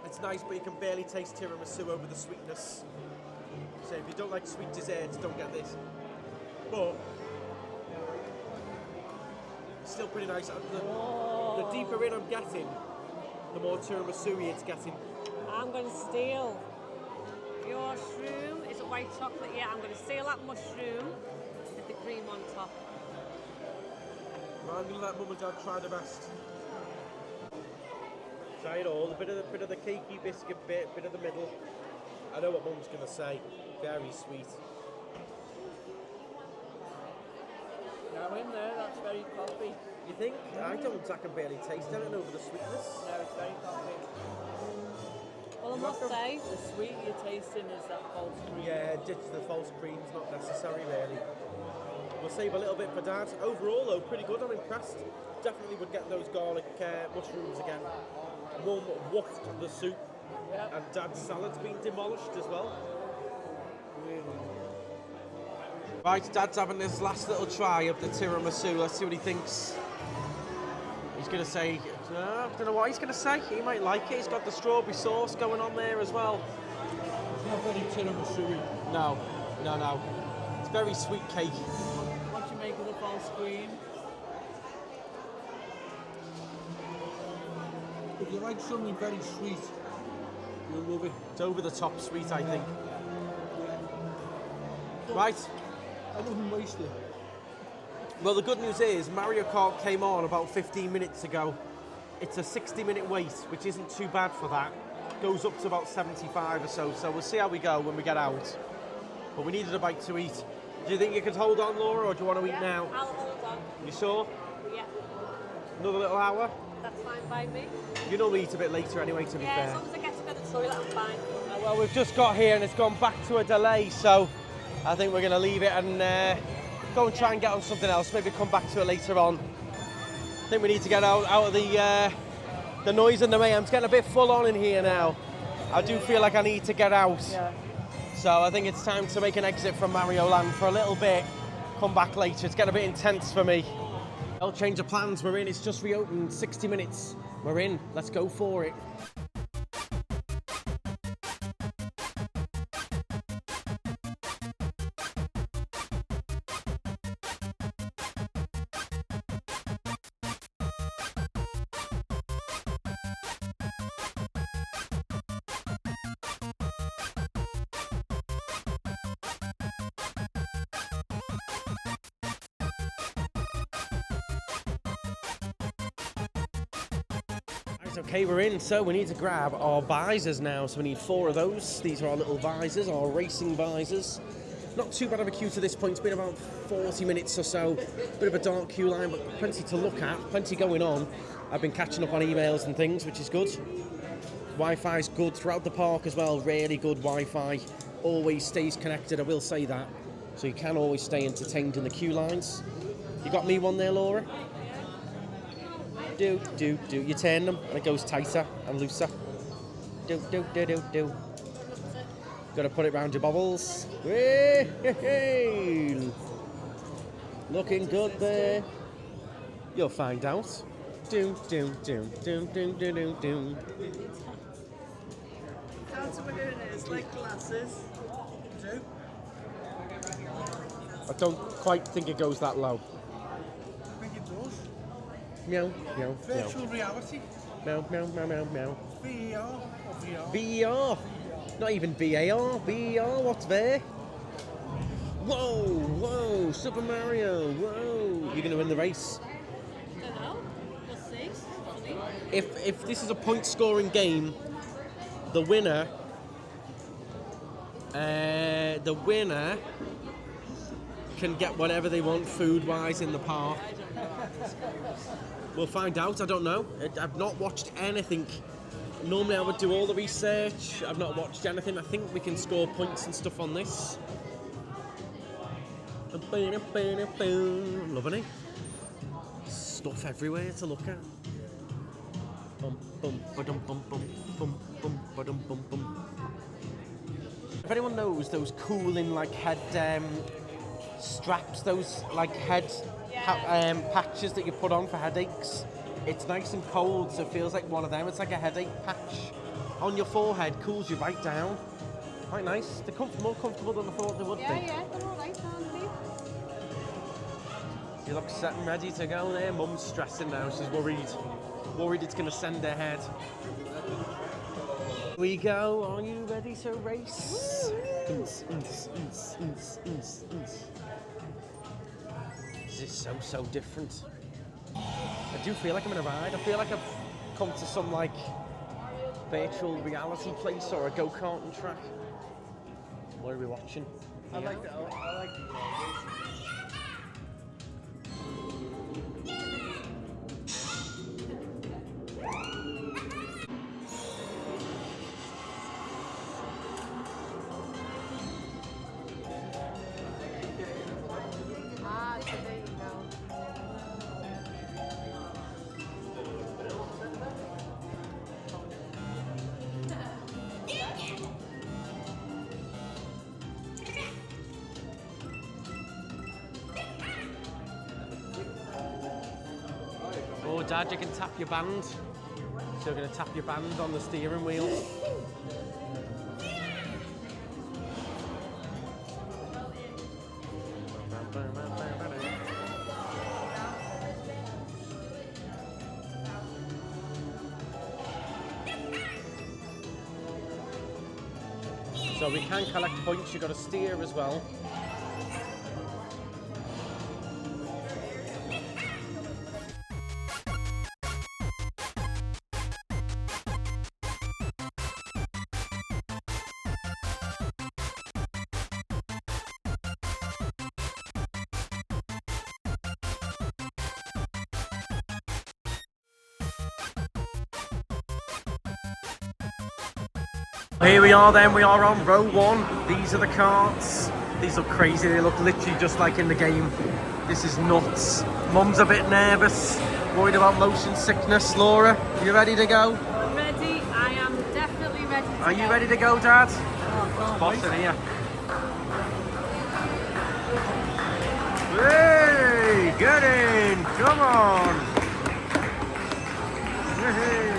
Speaker 6: it's nice, but you can barely taste tiramisu over the sweetness. So if you don't like sweet desserts, don't get this. But still pretty nice. The deeper in I'm getting, the more tiramisu it's getting.
Speaker 2: I'm going to steal your shroom. Is it white chocolate? Yeah, I'm going to steal that mushroom with the cream on top.
Speaker 6: I'm going to let Mum and Dad try the best. Try it all. A bit of the cakey biscuit bit of the middle. I know what Mum's going to say. Very sweet.
Speaker 4: Now in there, that's very coffee.
Speaker 6: You think? I don't. I can barely taste anything over the sweetness.
Speaker 4: No, it's very coffee.
Speaker 2: Well, I must say,
Speaker 4: The sweet you're tasting is that false cream.
Speaker 6: Yeah, ditch the false cream's not necessary really. We'll save a little bit for Dad. Overall though, pretty good. I'm impressed. Definitely would get those garlic mushrooms again. Mum woofed the soup, and Dad's salad's been demolished as well. Right, Dad's having this last little try of the tiramisu. Let's see what he thinks. He's going to say, I don't know what he's going to say. He might like it. He's got the strawberry sauce going on there as well.
Speaker 3: It's not very tiramisu.
Speaker 6: No. It's very sweet cake.
Speaker 4: What do you make of the false cream?
Speaker 3: If you like something very sweet, you'll love it.
Speaker 6: It's over the top sweet, I think. Right.
Speaker 3: I wouldn't waste it.
Speaker 6: Well, the good news is Mario Kart came on about 15 minutes ago. It's a 60-minute wait, which isn't too bad for that. Goes up to about 75 or so, so we'll see how we go when we get out. But we needed a bite to eat. Do you think you could hold on, Laura, or do you want to eat now?
Speaker 2: I'll hold on.
Speaker 6: You sure?
Speaker 2: Yeah,
Speaker 6: Another little hour?
Speaker 2: that's fine by me.
Speaker 6: You normally eat a bit later anyway, to be
Speaker 2: Yeah,
Speaker 6: fair.
Speaker 2: as long as I get to go to the toilet, I'm fine.
Speaker 6: Well, we've just got here and it's gone back to a delay, so I think we're going to leave it and go and try and get on something else. Maybe come back to it later on. I think we need to get out of the noise and the mayhem. It's getting a bit full on in here now. I do feel like I need to get out.
Speaker 4: Yeah.
Speaker 6: So I think it's time to make an exit from Mario Land for a little bit. Come back later. It's getting a bit intense for me. I'll change of plans. We're in. It's just reopened. 60 minutes. We're in. Let's go for it. Okay, we're in, so we need to grab our visors now. So we need 4 of those. These are our little visors, our racing visors. Not too bad of a queue to this point. It's been about 40 minutes or so. Bit of a dark queue line, but plenty to look at, plenty going on. I've been catching up on emails and things, which is good. Wi-Fi's good throughout the park as well. Really good Wi-Fi. Always stays connected, I will say that. So you can always stay entertained in the queue lines. You got me one there, Laura? Do. You turn them and it goes tighter and looser. Do. Got to put it round your bubbles. Hey. Looking good there. You'll find out. Do.
Speaker 4: It's like glasses.
Speaker 6: I don't quite think it goes that low.
Speaker 3: I think it does.
Speaker 6: Meow.
Speaker 3: Virtual reality.
Speaker 6: Meow.
Speaker 3: VR or VR.
Speaker 6: VR. Not even VAR. VR. What's there? Whoa. Super Mario. Whoa. You're going to win the race.
Speaker 2: I don't know. We'll see. Funny.
Speaker 6: If this is a point scoring game, the winner can get whatever they want food wise in the park. We'll find out. I don't know. I've not watched anything. Normally I would do all the research. I've not watched anything. I think we can score points and stuff on this. I'm loving it. Stuff everywhere to look at. If anyone knows those cooling like head straps, those like head patches that you put on for headaches, it's nice and cold, so it feels like one of them. It's like a headache patch on your forehead, cools you right down. Quite nice. They're more comfortable than I thought they would be.
Speaker 2: Yeah, they're all right, aren't they?
Speaker 6: You look set and ready to go there. Mum's stressing now. She's worried. Worried it's going to send her head. Here we go. Are you ready to race? This is so different. I do feel like I'm in a ride. I feel like I've come to some like virtual reality place or a go-karting track. What are we watching?
Speaker 4: I like the
Speaker 5: So there you go.
Speaker 6: Oh, Dad, you can tap your band. So you're going to tap your band on the steering wheel. So we can collect points. You've got to steer as well. Here we are then, we are on row 1. These are the carts. These look crazy, they look literally just like in the game. This is nuts. Mum's a bit nervous, worried about motion sickness. Laura, you ready to go?
Speaker 2: Ready? I am definitely ready to
Speaker 6: Are you ready to go, Dad?
Speaker 2: Oh,
Speaker 6: Boss in here. Hey, get in, come on. Hey.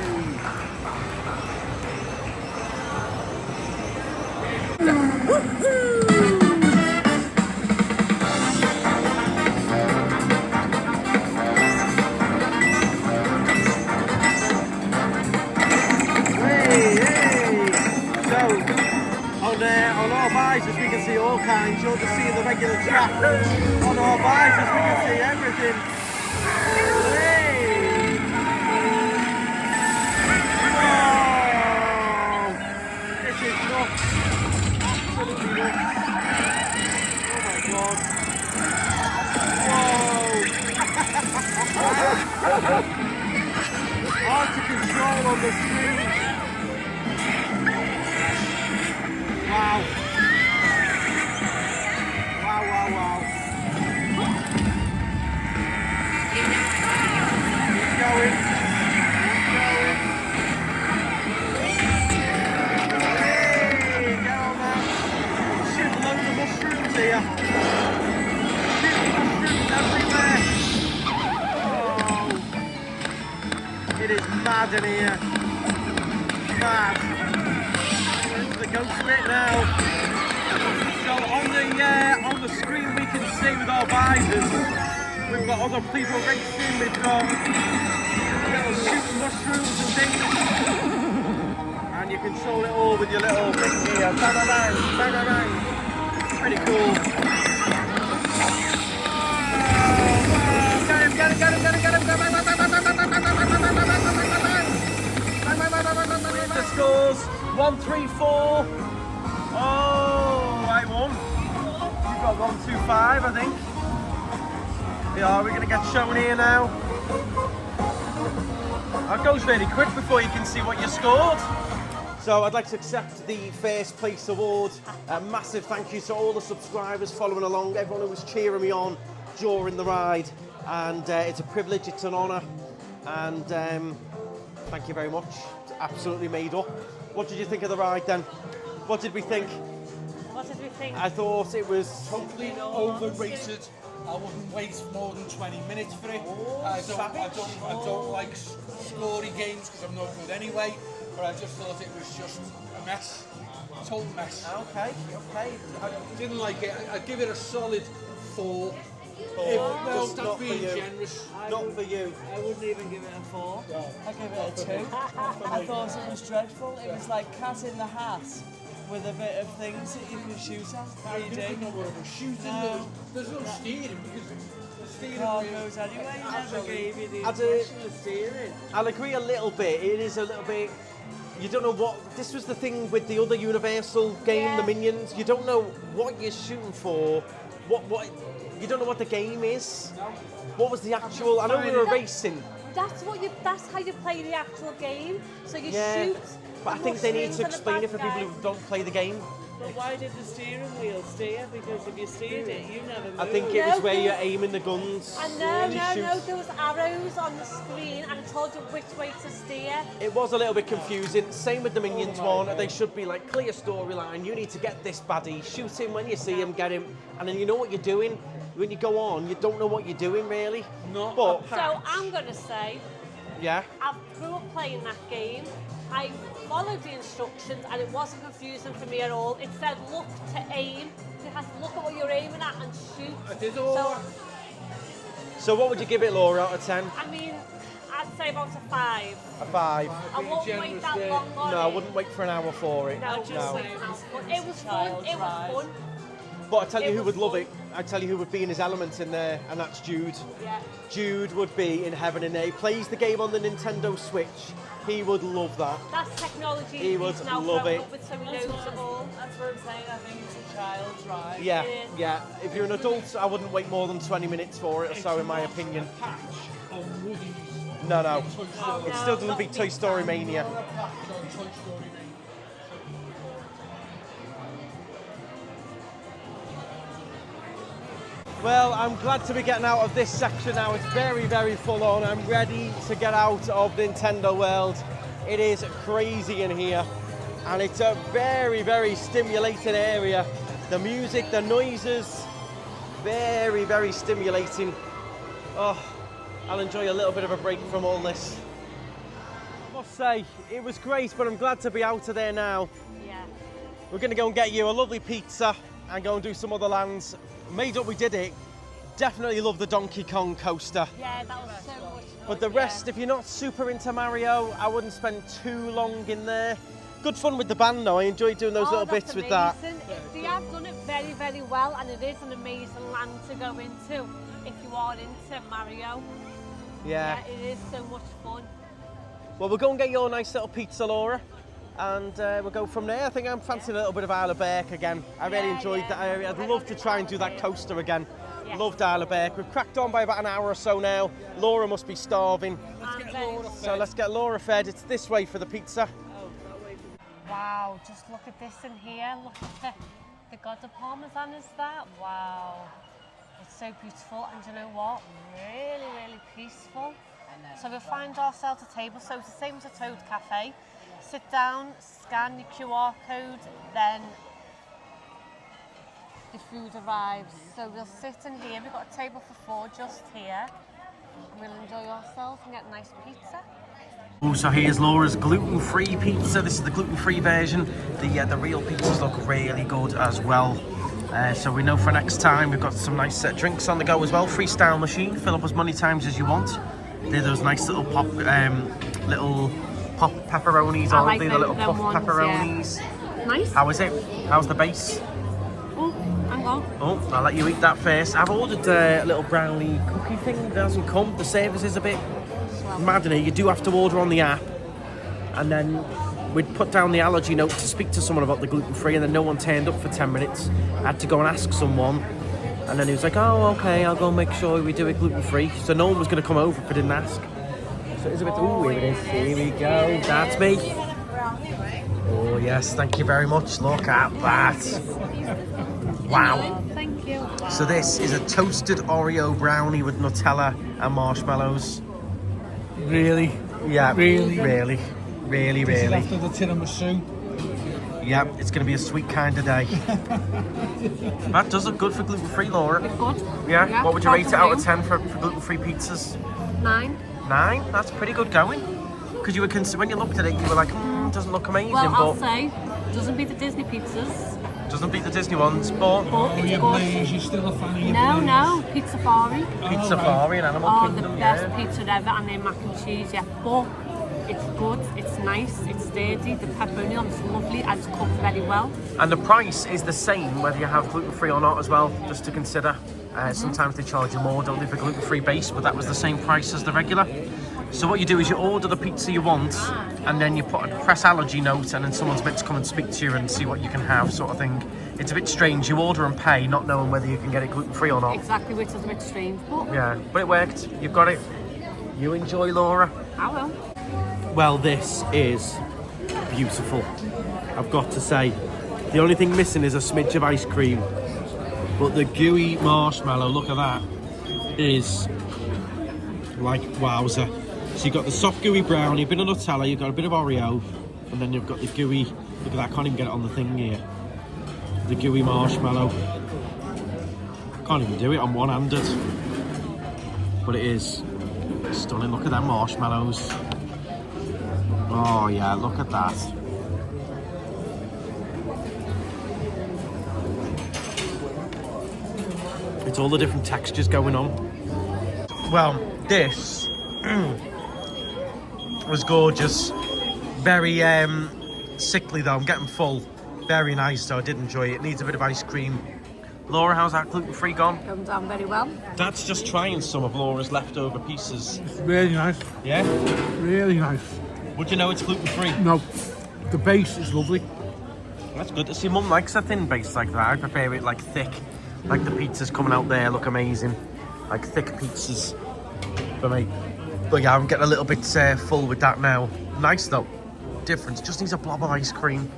Speaker 6: On our visors we can see all kinds. You'll just see the regular track. On our visors we can see everything. Hey! Oh! This is nuts. Absolutely nuts. Oh my god. Whoa! Hard to control on the screen. Wow. Wow, wow, wow. Keep going. Keep going. Hey, get on there. Shooting loads of mushrooms here. Shooting mushrooms everywhere. Oh. It is mad in here. Mad. The ghost bit now. So on the screen we can see with our visors, we've got other people racing, we've got little shooting mushrooms and things, and you control it all with your little thing here. Bang, bang, bang, bang, bang, bang. Pretty cool. Get him, get him, get him, get him, get him, get him. The scores 1, 3, 4. Oh, I won. You've got 1, 2, 5, I think. Yeah, we're going to get shown here now. That goes really quick before you can see what you scored. So I'd like to accept the first place award. A massive thank you to all the subscribers following along, everyone who was cheering me on during the ride. And it's a privilege, it's an honour. And thank you very much. It's absolutely made up. What did you think of the ride then? What did we think?
Speaker 2: What did we think?
Speaker 6: I thought it was
Speaker 3: Totally overrated. I wouldn't waste more than 20 minutes for it. I don't like scoring games because I'm no good anyway. But I just thought it was just a mess, total mess.
Speaker 6: Okay.
Speaker 3: Didn't like it. I'd give it a solid 4. Well,
Speaker 6: Just
Speaker 3: that's
Speaker 6: not for
Speaker 3: being
Speaker 6: you.
Speaker 3: generous.
Speaker 6: Not for you.
Speaker 4: I wouldn't even give it a 4. I'd give it a 2. I thought it was dreadful. It was like Cat in the Hat with a bit of things that you can shoot at.
Speaker 3: I didn't know what it was shooting.
Speaker 4: No.
Speaker 3: There's no steering because the steering
Speaker 4: Car
Speaker 3: wheel
Speaker 4: goes anyway. He never
Speaker 3: Absolutely.
Speaker 4: gave you the
Speaker 6: I do-
Speaker 4: impression of steering.
Speaker 6: I'll agree a little bit. It is a little bit. You don't know what. This was the thing with the other Universal game, the Minions. You don't know what you're shooting for. What. You don't know what the game is. What was the actual? I know we were racing.
Speaker 2: That's how you play the actual game. So you
Speaker 6: Yeah.
Speaker 2: shoot.
Speaker 6: But I
Speaker 2: the
Speaker 6: think they need
Speaker 2: mushrooms
Speaker 6: to
Speaker 2: and the
Speaker 6: explain it for
Speaker 2: bad
Speaker 6: people
Speaker 2: guys.
Speaker 6: who don't play the game.
Speaker 4: But why did the steering wheel steer? Because if you steered it, you never moved.
Speaker 6: I think it was
Speaker 2: No,
Speaker 6: where
Speaker 2: there
Speaker 6: you're
Speaker 2: was-
Speaker 6: aiming the guns.
Speaker 2: And
Speaker 6: and you shoot.
Speaker 2: there was arrows on the screen and it told you which way to steer.
Speaker 6: It was a little bit confusing. Same with the Minions one. They should be like clear storyline. You need to get this baddie, shoot him when you see him, get him, and then you know what you're doing. When you go on, you don't know what you're doing really.
Speaker 3: No.
Speaker 6: But
Speaker 2: So I'm gonna say
Speaker 6: yeah,
Speaker 2: I grew up playing that game. I followed the instructions and it wasn't confusing for me at all. It said look to aim. You have to look at what you're aiming at and shoot.
Speaker 3: I did all
Speaker 2: So
Speaker 3: that.
Speaker 6: so what would you give it, Laura, out of 10?
Speaker 2: I mean, I'd say about a 5.
Speaker 6: A 5.
Speaker 2: I won't wait
Speaker 3: generous
Speaker 2: that
Speaker 3: there.
Speaker 2: long on
Speaker 6: No, I
Speaker 2: it.
Speaker 6: wouldn't wait for an hour for it.
Speaker 2: No,
Speaker 4: just
Speaker 2: no.
Speaker 4: say
Speaker 2: It was fun. It was fun.
Speaker 6: But I tell you
Speaker 2: It
Speaker 6: who
Speaker 2: was
Speaker 6: would love
Speaker 2: fun.
Speaker 6: it. I tell you who would be in his element in there, and that's Jude.
Speaker 2: Yeah.
Speaker 6: Jude would be in heaven and he plays the game on the Nintendo Switch. He would love that.
Speaker 2: That's technology
Speaker 6: He would
Speaker 2: he's now
Speaker 6: love
Speaker 2: grown
Speaker 6: it.
Speaker 2: up with, so he
Speaker 4: That's
Speaker 2: knows
Speaker 4: what,
Speaker 2: it all.
Speaker 4: that's what I'm saying. I think it's a child's ride.
Speaker 6: Yeah,
Speaker 2: It is.
Speaker 6: yeah. If you're an adult, I wouldn't wait more than 20 minutes for it or so, in my opinion.
Speaker 3: A patch of Woody's.
Speaker 6: No, no.
Speaker 3: Toy Story.
Speaker 6: It still doesn't beat Toy Story Mania.
Speaker 3: Or a patch on Toy Story Mania.
Speaker 6: Well, I'm glad to be getting out of this section now. It's very, very full on. I'm ready to get out of Nintendo World. It is crazy in here, and it's a very, very stimulating area. The music, the noises, very, very stimulating. Oh, I'll enjoy a little bit of a break from all this. I must say, it was great, but I'm glad to be out of there now.
Speaker 2: Yeah.
Speaker 6: We're going to go and get you a lovely pizza and go and do some other lands. Made up, we did it. Definitely love the Donkey Kong coaster.
Speaker 2: Yeah, that was so much fun.
Speaker 6: But the rest, if you're not super into Mario, I wouldn't spend too long in there. Good fun with the band though. I enjoyed doing those little
Speaker 2: that's
Speaker 6: bits with that.
Speaker 2: amazing. They have done it very, very well, and it is an amazing land to go into if you are into Mario.
Speaker 6: Yeah.
Speaker 2: Yeah, it is so much fun.
Speaker 6: Well, we'll go and get your nice little pizza, Laura. And we'll go from there. I think I'm fancying a little bit of Isle of Berk again. I really
Speaker 2: Yeah,
Speaker 6: enjoyed
Speaker 2: yeah.
Speaker 6: that area. I'd love to try and do that coaster again.
Speaker 2: Yeah.
Speaker 6: Loved Isle of Berk. We've cracked on by about an hour or so now. Laura must be starving.
Speaker 2: And then-
Speaker 6: So let's get Laura fed. It's this way for the pizza.
Speaker 2: Wow, just look at this in here. Look at the God of Parmesan is that? Wow. It's so beautiful, and you know what? Really, really peaceful. So we'll find ourselves a table. So it's the same as a Toad Cafe. Sit down, scan your QR code, then the food arrives. So we'll sit in here. We've got a table for 4 just here. We'll enjoy ourselves and get a nice pizza.
Speaker 6: Oh, so here's Laura's gluten-free pizza. This is the gluten-free version. The real pizzas look really good as well. So we know for next time we've got some nice drinks on the go as well. Freestyle machine. Fill up as many times as you want. They're those nice little pop pepperonis.
Speaker 2: I like
Speaker 6: the
Speaker 2: them-
Speaker 6: little
Speaker 2: them
Speaker 6: puff
Speaker 2: ones,
Speaker 6: pepperonis.
Speaker 2: Nice.
Speaker 6: How is it? How's the base?
Speaker 2: Oh, hang on.
Speaker 6: Oh, I'll let you eat that first. I've ordered a little brownie cookie thing that hasn't come. The service is a bit mad in here. You do have to order on the app, and then we'd put down the allergy note to speak to someone about the gluten-free, and then no one turned up for 10 minutes. I had to go and ask someone, and then he was like, oh, okay, I'll go make sure we do it gluten-free. So no one was going to come over if I didn't ask. So it's a bit, oh, here it is. Here we go. That's me. Oh, yes, thank you very much. Look at that. Wow.
Speaker 2: Thank you.
Speaker 6: So this is a toasted Oreo brownie with Nutella and marshmallows.
Speaker 3: Really?
Speaker 6: Yeah,
Speaker 3: Really?
Speaker 6: really,
Speaker 3: After the tiramisu.
Speaker 6: Yeah, it's going to be a sweet kind of day. That does look good for gluten-free, Laura.
Speaker 2: Good.
Speaker 6: Yeah?
Speaker 2: Yeah,
Speaker 6: What would you rate it out of
Speaker 2: gluten-free.
Speaker 6: 10 for gluten-free pizzas?
Speaker 2: 9.
Speaker 6: 9? That's pretty good going. Because when you looked at it, you were like, doesn't look amazing,
Speaker 2: Well, I'll
Speaker 6: but
Speaker 2: say, doesn't beat the Disney pizzas.
Speaker 6: Doesn't beat the Disney ones, but
Speaker 3: Oh, you please, you're still a fan of your
Speaker 2: No, Pizza Safari.
Speaker 6: Pizza Safari and Animal
Speaker 2: Oh,
Speaker 6: Kingdom,
Speaker 2: the best
Speaker 6: yeah.
Speaker 2: pizza ever, and their mac and cheese, yeah. But it's good, it's nice, it's sturdy, the pepperoni on is lovely, and it's cooked very well.
Speaker 6: And the price is the same whether you have gluten-free or not as well, just to consider. Sometimes they charge you more, don't they, for gluten-free base, but that was the same price as the regular. So what you do is you order the pizza you want, and then you press allergy note, and then someone's meant to come and speak to you and see what you can have, sort of thing. It's a bit strange. You order and pay, not knowing whether you can get it gluten-free or not.
Speaker 2: Exactly, which is a bit strange, but
Speaker 6: Yeah, but it worked. You've got it. You enjoy, Laura.
Speaker 2: I will.
Speaker 6: Well, this is beautiful, I've got to say. The only thing missing is a smidge of ice cream. But the gooey marshmallow, look at that, is like wowzer. So you've got the soft gooey brownie, a bit of Nutella, you've got a bit of Oreo, and then you've got the gooey, look at that, I can't even get it on the thing here. The gooey marshmallow. Can't even do it, I'm one-handed. But it is stunning, look at them marshmallows. Oh yeah, look at that. It's all the different textures going on. Well, this was gorgeous. Very sickly though, I'm getting full. Very nice though, I did enjoy it. It needs a bit of ice cream. Laura, how's that gluten-free gone?
Speaker 2: Comes down very well.
Speaker 6: That's just trying some of Laura's leftover pieces.
Speaker 3: It's really nice.
Speaker 6: Yeah?
Speaker 3: Really nice.
Speaker 6: Would you know it's gluten-free?
Speaker 3: No, the base is lovely.
Speaker 6: That's good to see. Mum likes a thin base like that. I prefer it like thick. Like the pizzas coming out there look amazing. Like thick pizzas for me. But yeah, I'm getting a little bit full with that now. Nice though. Different. Just needs a blob of ice cream.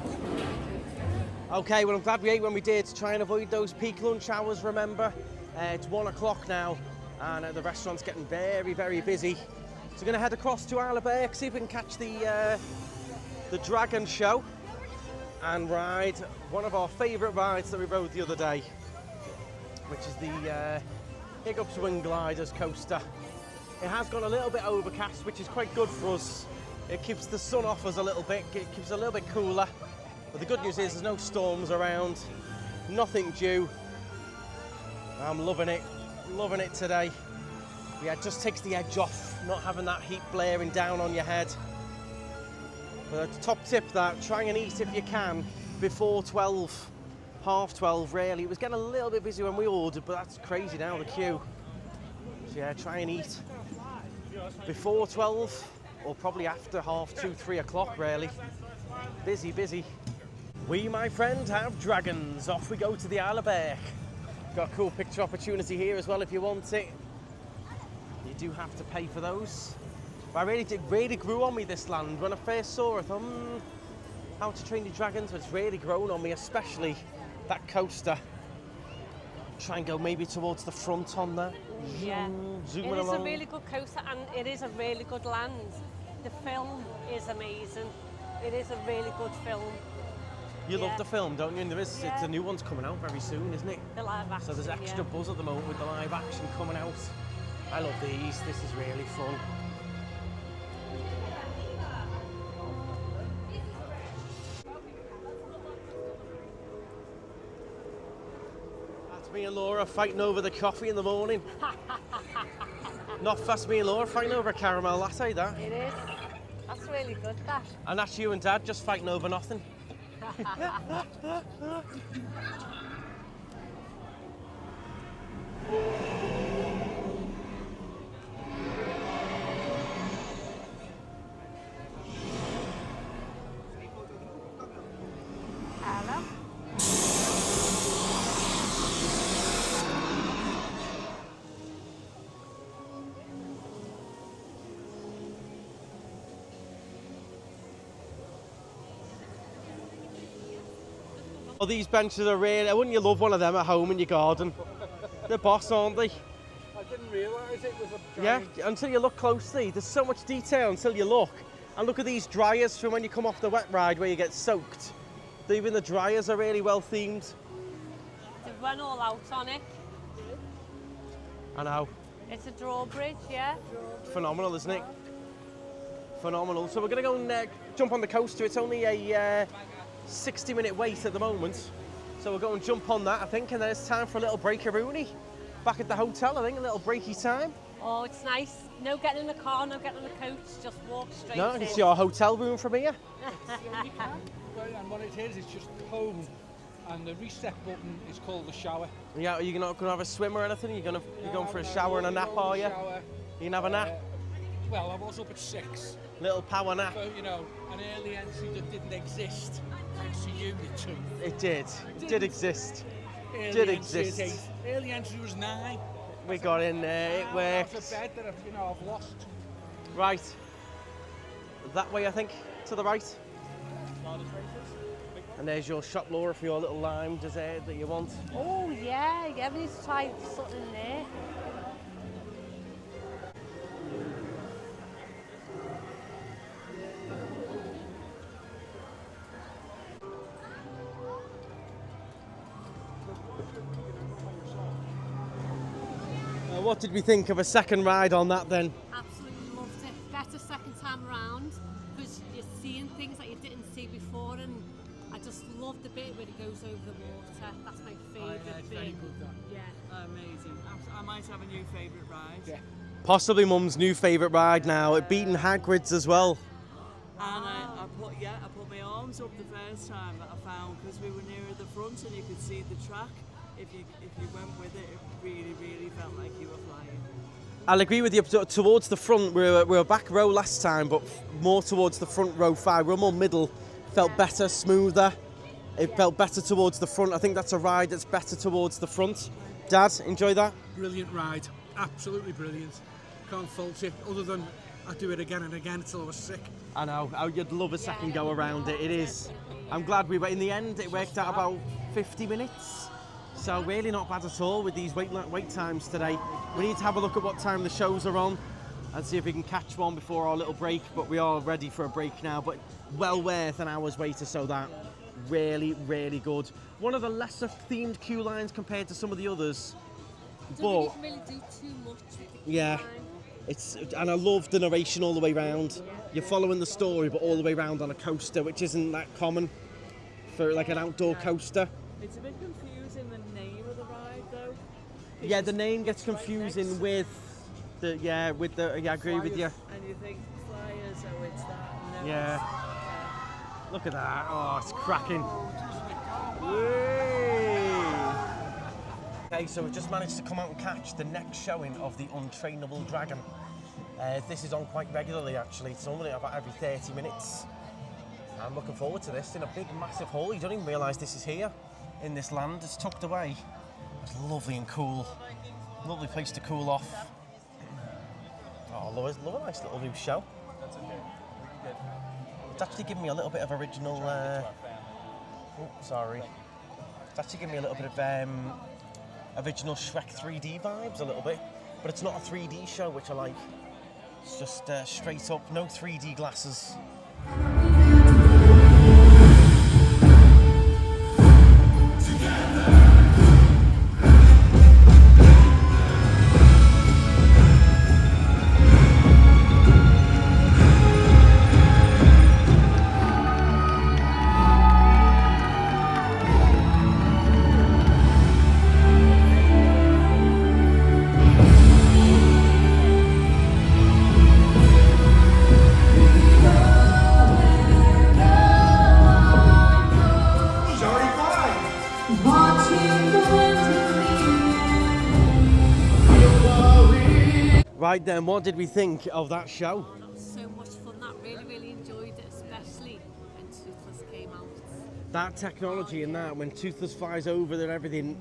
Speaker 6: Okay, well I'm glad we ate when we did to try and avoid those peak lunch hours, remember? It's 1 o'clock now and the restaurant's getting very, very busy. So we're going to head across to Isle of Berk, see if we can catch the Dragon show and ride one of our favourite rides that we rode the other day, which is the Hiccup Swing Gliders coaster. It has gone a little bit overcast, which is quite good for us. It keeps the sun off us a little bit, it keeps it a little bit cooler. But the good news is there's no storms around, nothing due. I'm loving it today. Yeah, it just takes the edge off, not having that heat blaring down on your head. But top tip that, try and eat if you can before 12, half 12 really. It was getting a little bit busy when we ordered, but that's crazy now, the queue. So yeah, try and eat before 12 or probably after half 2, 3 o'clock really. Busy, busy. We, my friend, have dragons. Off we go to the Isle of Berk. Got a cool picture opportunity here as well if you want it. You do have to pay for those. But it really grew on me, this land. When I first saw it, I thought, How to Train Your Dragon, so it's really grown on me, especially that coaster. Try and go maybe towards the front on there.
Speaker 2: Yeah,
Speaker 6: Zooming
Speaker 2: it is
Speaker 6: along.
Speaker 2: a really good coaster and it is a really good land. The film is amazing. It is a really good film.
Speaker 6: You love
Speaker 2: Yeah.
Speaker 6: the film, don't you? And it's
Speaker 2: Yeah.
Speaker 6: a new one's coming out very soon, isn't it?
Speaker 2: The live action.
Speaker 6: So there's extra buzz at the moment with the live action coming out. I love these, this is really fun. That's me and Laura fighting over the coffee in the morning. Not fast, me and Laura fighting over a caramel latte, that.
Speaker 2: It is. That's really good, that.
Speaker 6: And that's you and Dad just fighting over nothing.
Speaker 2: Hello.
Speaker 6: Oh, these benches are really, wouldn't you love one of them at home in your garden? They're boss, aren't they?
Speaker 3: I didn't realise it was a
Speaker 6: Yeah,
Speaker 3: giant...
Speaker 6: until you look closely. There's so much detail until you look. And look at these dryers from when you come off the wet ride where you get soaked. Even the dryers are really well themed.
Speaker 2: They've run all out on it.
Speaker 6: I know.
Speaker 2: It's a drawbridge, yeah.
Speaker 6: Phenomenal, isn't it? Phenomenal. So we're going to go and jump on the coaster. It's only a 60-minute wait at the moment. So we'll go and jump on that, I think, and then it's time for a little breakaroonie. Back at the hotel, I think, a little breaky time.
Speaker 2: Oh, it's nice. No getting in the car, no getting in the coach, just walk straight
Speaker 6: No,
Speaker 2: in.
Speaker 6: you can see our hotel room from here.
Speaker 3: And what it is, it's just home, and the reset button is called the shower.
Speaker 6: Yeah, are you not going to have a swim or anything? You're going for a shower and a nap, are you?
Speaker 3: Shower.
Speaker 6: You can have a nap?
Speaker 3: Well, I was up at 6.
Speaker 6: Little power nap.
Speaker 3: So, you know, an early entry that didn't exist. Thanks to you, the two.
Speaker 6: It did. It did exist.
Speaker 3: Early
Speaker 6: Did
Speaker 3: entry
Speaker 6: exist.
Speaker 3: at 8. Early entry was 9.
Speaker 6: We got in there, it worked.
Speaker 3: It's a bed that I've lost.
Speaker 6: Right. That way, I think, to the right. And there's your shop, Laura, for your little lime dessert that you want.
Speaker 2: Oh, yeah, we need to try something in there.
Speaker 6: What did we think of a second ride on that then?
Speaker 2: Absolutely loved it. Better second time around because you're seeing things that you didn't see before, and I just love the bit where it goes over the water. That's my favourite
Speaker 3: it's
Speaker 2: bit.
Speaker 3: very good, that.
Speaker 2: Yeah.
Speaker 4: Amazing. I might have a new favourite ride.
Speaker 3: Yeah.
Speaker 6: Possibly Mum's new favourite ride now. It beaten Hagrid's as well.
Speaker 4: And I put my arms up the first time that I found because we were nearer the front and you could see the track. If you went with it, it really felt like you were flying.
Speaker 6: I'll agree with you. Towards the front, we were back row last time, but more towards the front row 5. We were more middle. Felt better, smoother. It felt better towards the front. I think that's a ride that's better towards the front. Dad, enjoy that?
Speaker 3: Brilliant ride. Absolutely brilliant. Can't fault it. Other than I do it again and again until I was sick.
Speaker 6: I know. You'd love a second go around it. It is. I'm glad we were in the end. It worked out about 50 minutes. So really not bad at all with these wait times today. We need to have a look at what time the shows are on and see if we can catch one before our little break, but we are ready for a break now, but well worth an hour's wait or so that. Really good. One of the lesser themed queue lines compared to some of the others.
Speaker 2: Don't really do too much with the
Speaker 6: Yeah.
Speaker 2: line.
Speaker 6: And I love the narration all the way round. You're following the story, but all the way round on a coaster, which isn't that common for like an outdoor coaster.
Speaker 4: It's a bit confusing, the name of the ride though.
Speaker 6: Yeah, the name gets confusing with the, I agree with you.
Speaker 4: And you think flyers, oh it's that. No,
Speaker 6: Yeah.
Speaker 4: it's,
Speaker 6: Look at that. Oh, it's cracking. Okay, so we've just managed to come out and catch the next showing of the Untrainable Dragon. This is on quite regularly, actually. It's only about every 30 minutes. I'm looking forward to this in a big, massive hall. You don't even realise this is here in this land. It's tucked away. It's lovely and cool. Lovely place to cool off. Oh, love a nice little new show. It's actually giving me a little bit of original. It's actually giving me a little bit of original Shrek 3D vibes, a little bit. But it's not a 3D show, which I like. It's just straight up, no 3D glasses. Right then, what did we think of that show?
Speaker 2: That was so much fun. That really enjoyed it, especially when Toothless came out.
Speaker 6: That technology and that, when Toothless flies over and everything,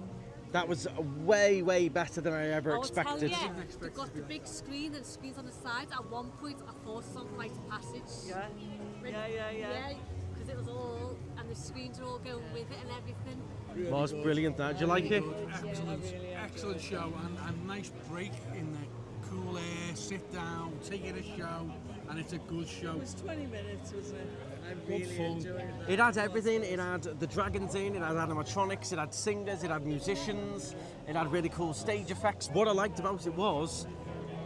Speaker 6: that was way better than I ever expected.
Speaker 2: Tell you, they've got the big screen and screens on the side. At one point, I thought it was on Flight of Passage.
Speaker 4: Yeah,
Speaker 2: because it was all, and the screens are all going with it and everything.
Speaker 6: It was brilliant. That. Did you like it?
Speaker 3: Excellent show, and nice break in the cool air, sit down, take in a show, and it's a good show.
Speaker 4: It was 20 minutes, wasn't it? I really
Speaker 3: fun.
Speaker 4: enjoyed that.
Speaker 6: It had everything. It had the dragons in, it had animatronics, it had singers, it had musicians, it had really cool stage effects. What I liked about it was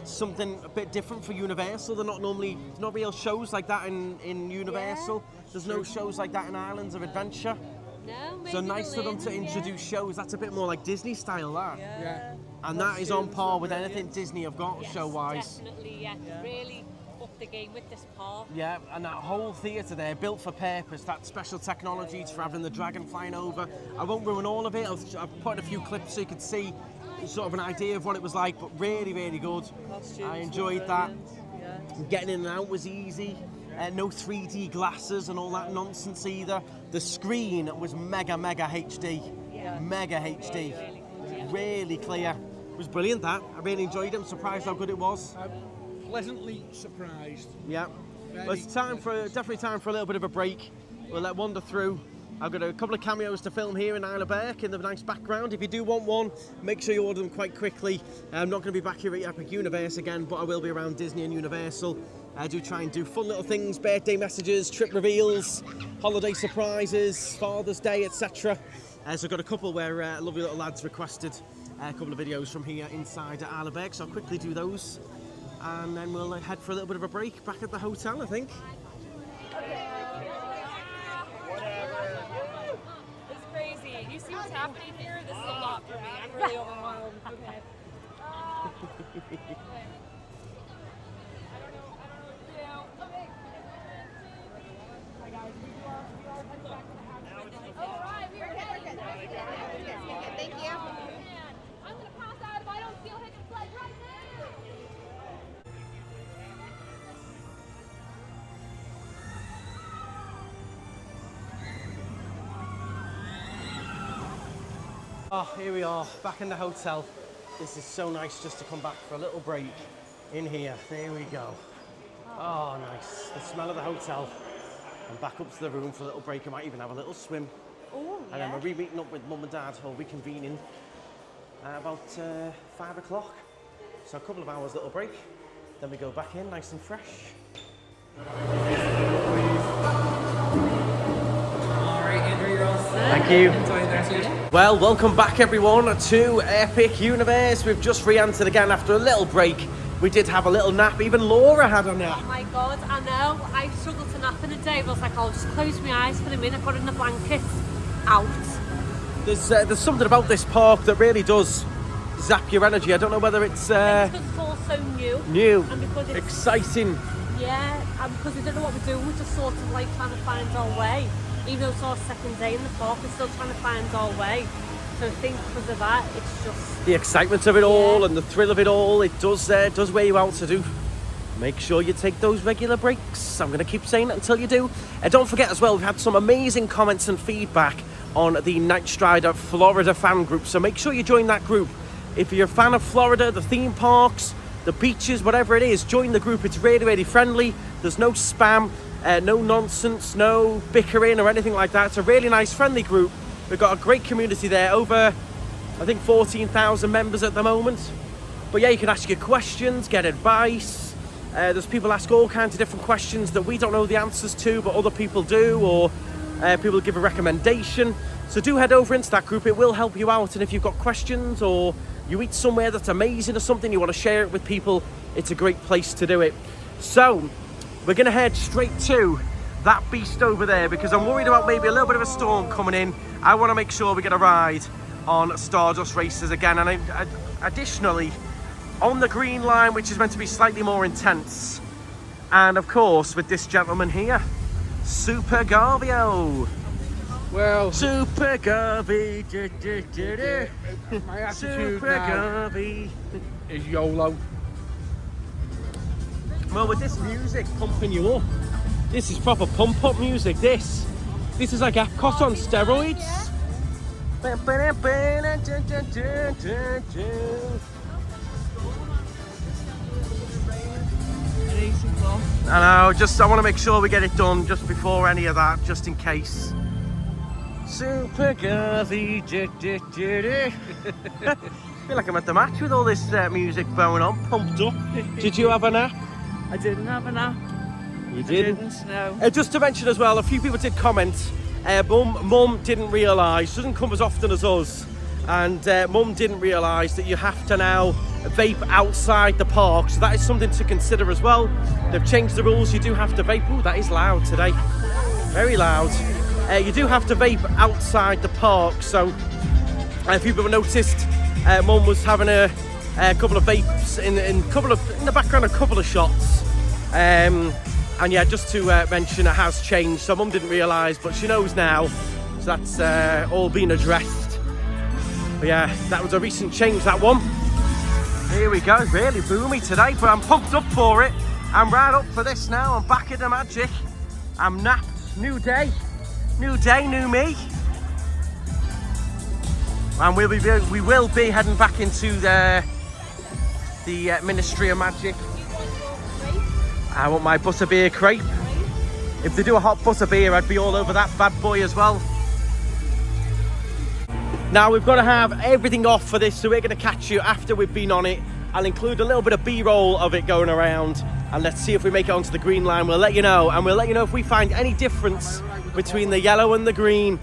Speaker 6: something a bit different for Universal. They're not real shows like that in Universal. There's no shows like that in Islands of Adventure.
Speaker 2: No, maybe
Speaker 6: So nice
Speaker 2: the
Speaker 6: for them to
Speaker 2: lid,
Speaker 6: introduce shows. That's a bit more like Disney style, that.
Speaker 3: Yeah.
Speaker 6: And that is on par with anything Disney have got
Speaker 2: Yes,
Speaker 6: show-wise.
Speaker 2: definitely, yeah. Really up the game with this park.
Speaker 6: Yeah, and that whole theatre there, built for purpose, that special technology for having the dragon flying over. I won't ruin all of it. I've put in a few clips so you can see sort of an idea of what it was like, but really, really good.
Speaker 4: Costumes
Speaker 6: I
Speaker 4: were
Speaker 6: enjoyed that.
Speaker 4: brilliant, Yeah.
Speaker 6: Getting in and out was easy. No 3D glasses and all that nonsense either. The screen was mega HD.
Speaker 4: Yeah.
Speaker 6: Mega HD. Really clear. It was brilliant, that. I really enjoyed it. I'm surprised how good it was.
Speaker 3: I'm pleasantly surprised.
Speaker 6: Yeah. Well, it's definitely time for a little bit of a break. We'll let wander through. I've got a couple of cameos to film here in Isle of Berk in the nice background. If you do want one, make sure you order them quite quickly. I'm not going to be back here at Epic Universe again, but I will be around Disney and Universal. I do try and do fun little things, birthday messages, trip reveals, holiday surprises, Father's Day, etc. So I've got a couple where lovely little lads requested a couple of videos from here inside at Isle of Berk, so I'll quickly do those. And then we'll head for a little bit of a break back at the hotel, I think.
Speaker 5: It's crazy. You see what's happening here? This is a lot for me. I'm really overwhelmed. Okay. I don't know what to do. Okay. Hi guys, we are heading back to the house. All right, we're good.
Speaker 7: Thank you.
Speaker 5: I'm gonna pass out if I don't steal Hiccup's leg right now.
Speaker 6: Oh, here we are, back in the hotel. This is so nice just to come back for a little break in here. There we go. Oh, nice. The smell of the hotel. And back up to the room for a little break. I might even have a little swim.
Speaker 2: Oh,
Speaker 6: And then we're re-meeting up with Mum and Dad, or reconvening about 5 o'clock. So a couple of hours little break. Then we go back in, nice and fresh. Thank you. Well, welcome back everyone to Epic Universe. We've just re-entered again after a little break. We did have a little nap. Even Laura had a nap.
Speaker 2: Oh my god, I know. I struggled to nap in a day, but I was like, I'll just close my eyes for a minute, put in the blanket, out.
Speaker 6: There's something about this park that really does zap your energy. I don't know whether it's
Speaker 2: Because it's all so new.
Speaker 6: new,
Speaker 2: And because it's,
Speaker 6: exciting.
Speaker 2: yeah, and because we don't know what we're doing, we're just sort of like trying to find our way. Even though it's our second day in the park, we're still trying to find our way. So I think because of that, it's just...
Speaker 6: The excitement of it all and the thrill of it all, it does wear you out to do. Make sure you take those regular breaks. I'm going to keep saying it until you do. And don't forget as well, we've had some amazing comments and feedback on the Night Strider Florida fan group. So make sure you join that group. If you're a fan of Florida, the theme parks, the beaches, whatever it is, join the group. It's really, really friendly. There's no spam, no nonsense, no bickering or anything like that. It's a really nice, friendly group. We've got a great community there, over, I think, 14,000 members at the moment. But yeah, you can ask your questions, get advice. There's people ask all kinds of different questions that we don't know the answers to, but other people do, or people give a recommendation. So do head over into that group, it will help you out. And if you've got questions or you eat somewhere that's amazing or something, you want to share it with people, it's a great place to do it. So we're going to head straight to that beast over there because I'm worried about maybe a little bit of a storm coming in. I want to make sure we get a ride on Stardust Racers again, and additionally on the green line, which is meant to be slightly more intense, and of course with this gentleman here, Super Garvio.
Speaker 3: Well,
Speaker 6: Super Garvey,
Speaker 3: my attitude
Speaker 6: Super
Speaker 3: now
Speaker 6: Garvey.
Speaker 3: is YOLO.
Speaker 6: Well, with this music pumping you up, this is proper pump-up music. This is like Epcot on steroids. I know, I want to make sure we get it done just before any of that, just in case. Super Garvey. Feel like I'm at the match with all this music going on, pumped up. Did you have a nap?
Speaker 4: I didn't have a nap.
Speaker 6: You
Speaker 4: I didn't, no.
Speaker 6: Just to mention as well, a few people did comment. Mum didn't realise, doesn't come as often as us, and Mum didn't realise that you have to now vape outside the park, so that is something to consider as well. They've changed the rules, you do have to vape. Ooh, that is loud today. Very loud. You do have to vape outside the park, so if you've ever noticed, Mum was having a couple of vapes in the background, a couple of shots. And yeah, just to mention, it has changed. So Mum didn't realise, but she knows now. So that's all been addressed. But yeah, that was a recent change, that one. Here we go, really boomy today, but I'm pumped up for it. I'm right up for this now. I'm back in the magic. I'm napped. New day, new me. And we will be heading back into the Ministry of Magic. I want my butterbeer crepe. If they do a hot butterbeer, I'd be all over that bad boy as well. Now we've got to have everything off for this, so we're going to catch you after we've been on it. I'll include a little bit of B-roll of it going around, and let's see if we make it onto the green line. We'll let you know, and we'll let you know if we find any difference between the yellow and the green.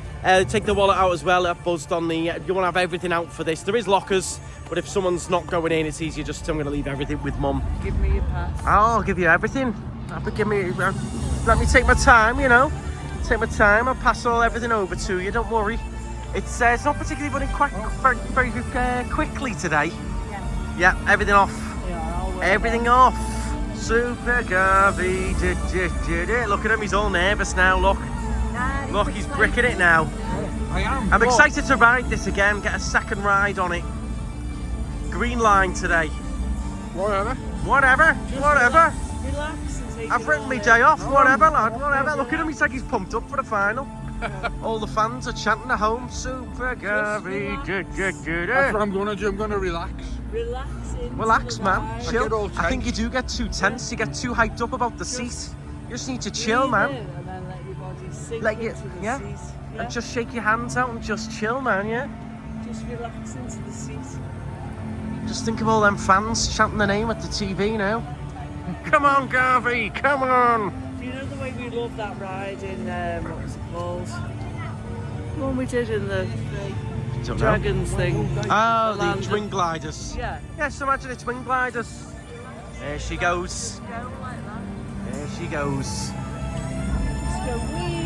Speaker 6: Take the wallet out as well. I've buzzed on the. You want to have everything out for this. There is lockers, but if someone's not going in, it's easier. Just I'm going to leave everything with Mum.
Speaker 4: Give me your pass.
Speaker 6: I'll give you everything. Let me take my time. You know, take my time. I'll pass everything over to you. Don't worry. It's not particularly running quite very quickly today. Yeah, everything off.
Speaker 4: Yeah,
Speaker 6: everything off. Super Garvey. Look at him, he's all nervous now. Look, he's bricking it now.
Speaker 3: I am.
Speaker 6: I'm excited to ride this again, get a second ride on it. Green line today.
Speaker 3: Whatever.
Speaker 4: Relax and take
Speaker 6: I've written my day off. Whatever, lad. Whatever. Look at him, he's like he's pumped up for the final. All the fans are chanting at home. Super Garvey.
Speaker 3: That's what I'm going to do. I'm going to relax.
Speaker 6: Relax, man.
Speaker 3: I get
Speaker 6: Chill.
Speaker 3: all
Speaker 6: I think
Speaker 3: tense.
Speaker 6: you do get too tense. You get too hyped up about the seat. You just need to chill, man.
Speaker 4: And then let your body sink
Speaker 6: Let you,
Speaker 4: into the
Speaker 6: yeah.
Speaker 4: seat.
Speaker 6: And just shake your hands out and just chill, man. Yeah.
Speaker 4: Just relax into the seat.
Speaker 6: Just think of all them fans chanting the name at the TV now. Come on, Garvey. Come on.
Speaker 4: Do you know the way we loved that ride in what was it called? The one we did in the Dragons thing.
Speaker 6: Oh, the
Speaker 4: land
Speaker 6: twin
Speaker 4: of-
Speaker 6: gliders.
Speaker 4: Yeah.
Speaker 6: Yes, imagine it's twin gliders. There she goes.
Speaker 4: Go like that.
Speaker 6: There she goes.
Speaker 4: Just go wee.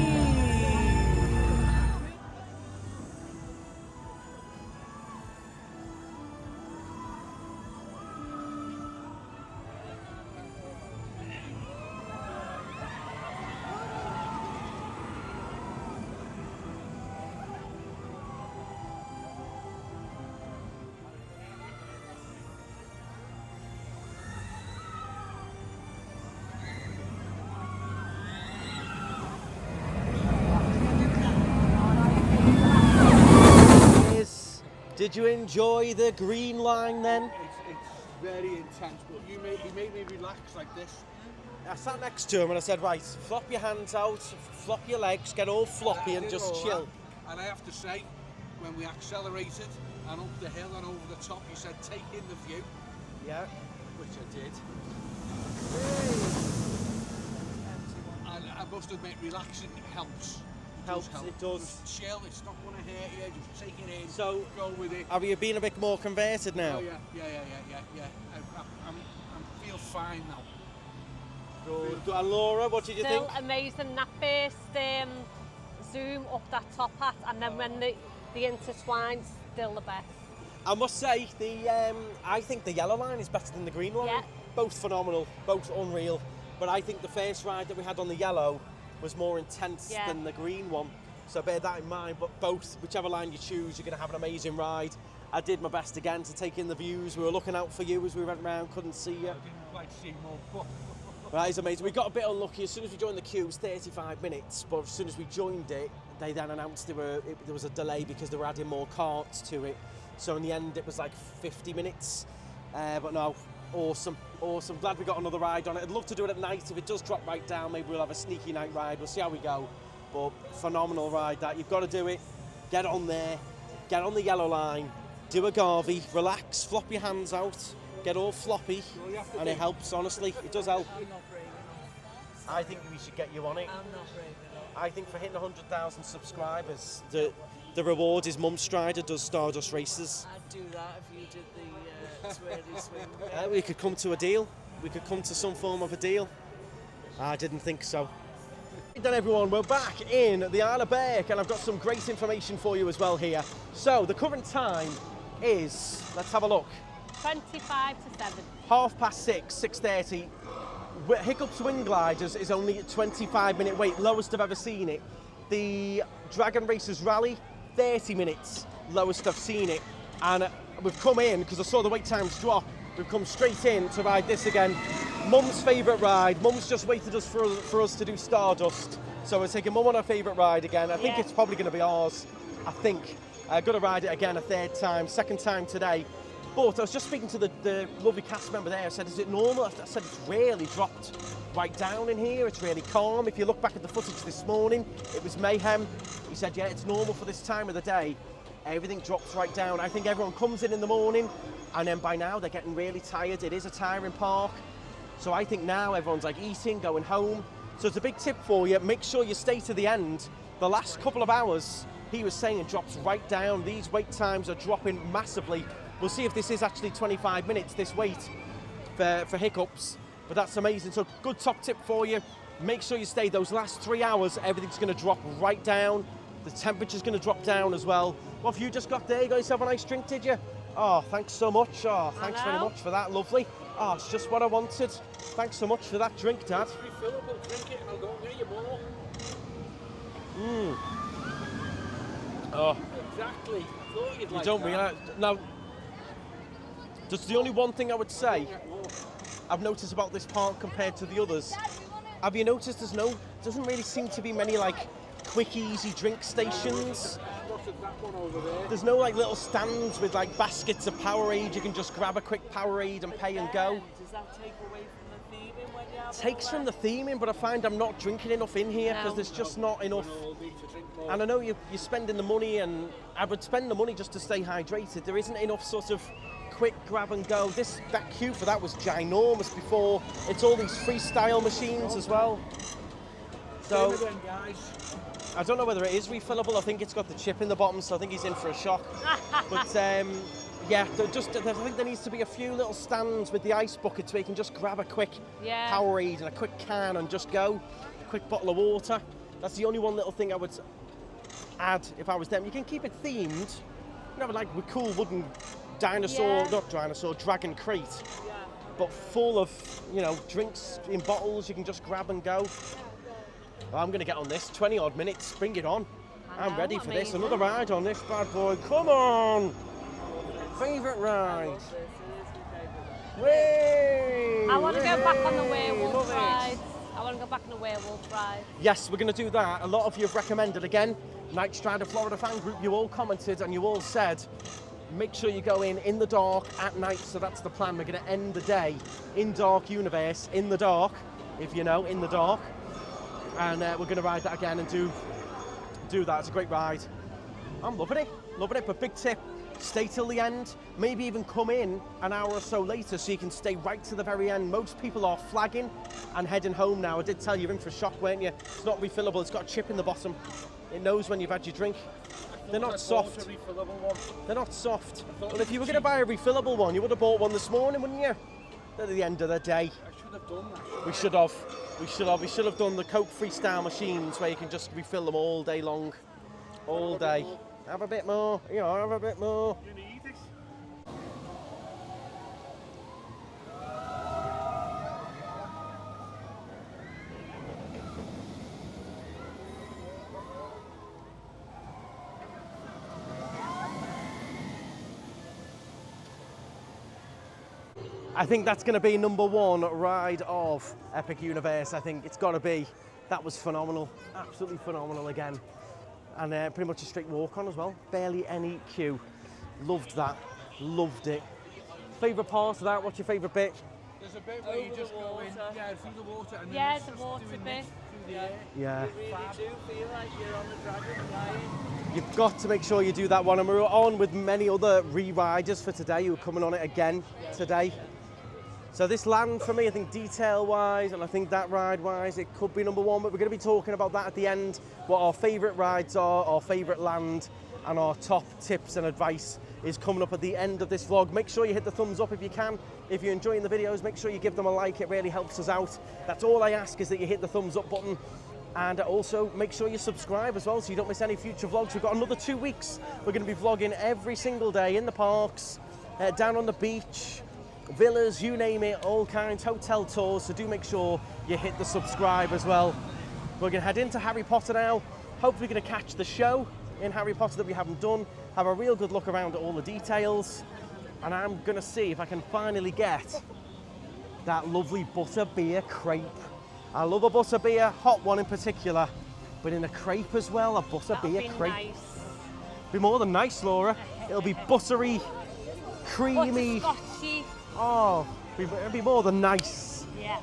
Speaker 6: Did you enjoy the green line then?
Speaker 3: It's very intense, but you made me relax like this.
Speaker 6: I sat next to him and I said, right, flop your hands out, flop your legs, get all floppy and just chill.
Speaker 3: And I have to say, when we accelerated and up the hill and over the top, you said take in the view,
Speaker 6: Yeah.
Speaker 3: which I did. And I must admit, relaxing helps.
Speaker 6: Helps,
Speaker 3: help.
Speaker 6: it does.
Speaker 3: Just chill, it's not going to hurt you, just take it in,
Speaker 6: So,
Speaker 3: go with it.
Speaker 6: Have you been a bit more converted now?
Speaker 3: Oh, yeah. I feel fine now.
Speaker 6: Good. And Laura, what did you
Speaker 2: Still
Speaker 6: think?
Speaker 2: amazing. That first zoom up that top hat, and then when the intertwine, still the best.
Speaker 6: I must say, I think the yellow line is better than the green line.
Speaker 2: Yeah.
Speaker 6: Both phenomenal, both unreal. But I think the first ride that we had on the yellow was more intense than the green one. So bear that in mind. But both, whichever line you choose, you're going to have an amazing ride. I did my best again to take in the views. We were looking out for you as we went round, couldn't see you.
Speaker 3: I didn't quite see more.
Speaker 6: That is amazing. We got a bit unlucky. As soon as we joined the queue, it was 35 minutes. But as soon as we joined it, they then announced there was a delay because they were adding more carts to it. So in the end, it was like 50 minutes. But no, awesome. Glad we got another ride on it. I'd love to do it at night. If it does drop right down, maybe we'll have a sneaky night ride. We'll see how we go. But phenomenal ride that. You've got to do it. Get on there. Get on the yellow line. Do a Garvey. Relax. Flop your hands out. Get all floppy. And it helps, honestly. It does help.
Speaker 4: I'm not brave enough.
Speaker 6: I think we should get you on it.
Speaker 4: I'm not brave enough.
Speaker 6: I think for hitting 100,000 subscribers, the reward is Mum Strider does Stardust Racers.
Speaker 4: I'd do that if you did the swirly swing.
Speaker 6: We could come to a deal. We could come to some form of a deal. I didn't think so. Then everyone, we're back in the Isle of Berk, and I've got some great information for you as well here. So the current time is, let's have a look,
Speaker 2: 25 to 7.
Speaker 6: 6:30, 6:30. Hiccup's Wing Gliders is only a 25-minute wait, lowest I've ever seen it. The Dragon Racers Rally, 30 minutes, lowest I've seen it. And we've come in, because I saw the wait times drop, we've come straight in to ride this again. Mum's favourite ride. Mum's just waited for us to do Stardust. So we're taking Mum on her favourite ride again. I think it's probably going to be ours. I think. Got to ride it again a third time, second time today. But I was just speaking to the lovely cast member there. I said, is it normal? I said, it's really dropped right down in here. It's really calm. If you look back at the footage this morning, it was mayhem. He said, yeah, it's normal for this time of the day. Everything drops right down. I think everyone comes in the morning, and then by now they're getting really tired. It is a tiring park. So I think now everyone's like eating, going home. So it's a big tip for you. Make sure you stay to the end. The last couple of hours, he was saying, it drops right down. These wait times are dropping massively. We'll see if this is actually 25 minutes, this wait for Hiccups. But that's amazing. So good top tip for you. Make sure you stay those last 3 hours. Everything's going to drop right down. The temperature's going to drop down as well. What have you just got there? You got yourself a nice drink, did you? Oh, thanks so much. Oh, thanks very much for that. Lovely. Oh, it's just what I wanted. Thanks so much for that drink, Dad.
Speaker 3: It's refillable. Drink it and I'll go and get you more.
Speaker 6: Oh.
Speaker 3: Exactly. I thought you'd like
Speaker 6: You don't
Speaker 3: that.
Speaker 6: realise. Now, that's the only one thing I would say I've noticed about this park compared to the others. Have you noticed doesn't really seem to be many like quick, easy drink stations? There's no like little stands with like baskets of Powerade. You can just grab a quick Powerade and pay and go.
Speaker 4: Does that take away from the theming when you have
Speaker 6: Takes from the theming, but I find I'm not drinking enough in here because there's just not enough. And I know you're spending the money, and I would spend the money just to stay hydrated. There isn't enough sort of quick grab and go. That queue for that was ginormous before. It's all these freestyle machines as well. So I don't know whether it is refillable. I think it's got the chip in the bottom, so I think he's in for a shock. But yeah, I think there needs to be a few little stands with the ice buckets where you can just grab a quick Powerade and a quick can and just go. A quick bottle of water. That's the only one little thing I would add if I was them. You can keep it themed. You know, like with cool wooden dragon crate, but full of, you know, drinks in bottles you can just grab and go. Well, I'm going to get on this. 20 odd minutes. Bring it on. I'm ready for this. Another ride on this bad boy. Come on. Favourite ride. Way.
Speaker 2: I want to go back on the werewolf ride. I want to go back on the werewolf ride.
Speaker 6: Yes, we're going to do that. A lot of you have recommended again. Night Strider Florida fan group, you all commented and you all said, make sure you go in the dark at night. So that's the plan. We're going to end the day in Dark Universe, in the dark, if you know, in the dark. And we're going to ride that again and do that. It's a great ride. I'm loving it, but big tip, stay till the end, maybe even come in an hour or so later so you can stay right to the very end. Most people are flagging and heading home now. I did tell you, you're in for a shock, weren't you? It's not refillable, it's got a chip in the bottom. It knows when you've had your drink. They're not soft. They're not soft. Well, if you were going to buy a refillable one, you would have bought one this morning, wouldn't you? At the end of the day.
Speaker 3: I should have done that.
Speaker 6: We should have done the Coke freestyle machines where you can just refill them all day long. All day. Have a bit more. You know, have a bit more.
Speaker 3: You need this.
Speaker 6: I think that's going to be number one ride of Epic Universe. I think it's got to be. That was phenomenal. Absolutely phenomenal again. And pretty much a straight walk on as well. Barely any queue. Loved that. Loved it. Favourite part of that? What's your favourite bit?
Speaker 3: There's a bit where you just go in, through the water. And
Speaker 2: Yeah,
Speaker 3: then
Speaker 2: the water bit.
Speaker 3: Through the air.
Speaker 6: Yeah.
Speaker 4: You really do feel like you're on the dragon flying.
Speaker 6: You've got to make sure you do that one. And we're on with many other re-riders for today who are coming on it again today. So this land for me, I think detail-wise, and I think that ride-wise, it could be number one, but we're going to be talking about that at the end, what our favourite rides are, our favourite land, and our top tips and advice is coming up at the end of this vlog. Make sure you hit the thumbs up if you can. If you're enjoying the videos, make sure you give them a like, it really helps us out. That's all I ask, is that you hit the thumbs up button. And also make sure you subscribe as well so you don't miss any future vlogs. We've got another 2 weeks. We're going to be vlogging every single day in the parks, down on the beach, villas, you name it, all kinds, hotel tours. So do make sure you hit the subscribe as well. We're going to head into Harry Potter now. Hopefully going to catch the show in Harry Potter that we haven't done. Have a real good look around at all the details. And I'm going to see if I can finally get that lovely butterbeer crepe. I love a butterbeer, hot one in particular, but in a crepe as well, a butterbeer crepe.
Speaker 2: Nice.
Speaker 6: Be more than nice, Laura. It'll be buttery, creamy.
Speaker 2: Butterscotchy.
Speaker 6: Oh, it'll be more than nice.
Speaker 2: Yeah.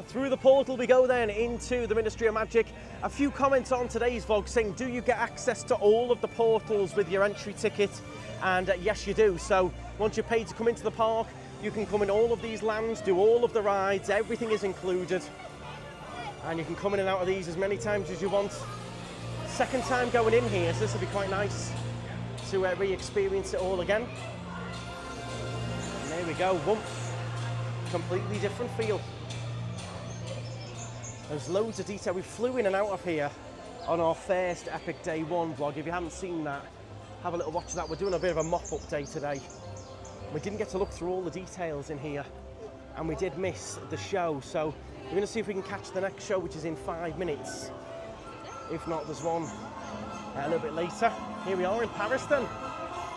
Speaker 6: Through the portal we go then into the Ministry of Magic. A few comments on today's vlog saying, do you get access to all of the portals with your entry ticket? And yes, you do. So once you're paid to come into the park, you can come in all of these lands, do all of the rides, everything is included. And you can come in and out of these as many times as you want. Second time going in here, so this will be quite nice to re-experience it all again. And there we go, whoop. Completely different feel. There's loads of detail. We flew in and out of here on our first Epic Day 1 vlog. If you haven't seen that, have a little watch of that. We're doing a bit of a mop-up day today. We didn't get to look through all the details in here, and we did miss the show. So we're going to see if we can catch the next show, which is in 5 minutes. If not, there's one a little bit later. Here we are in Paris then.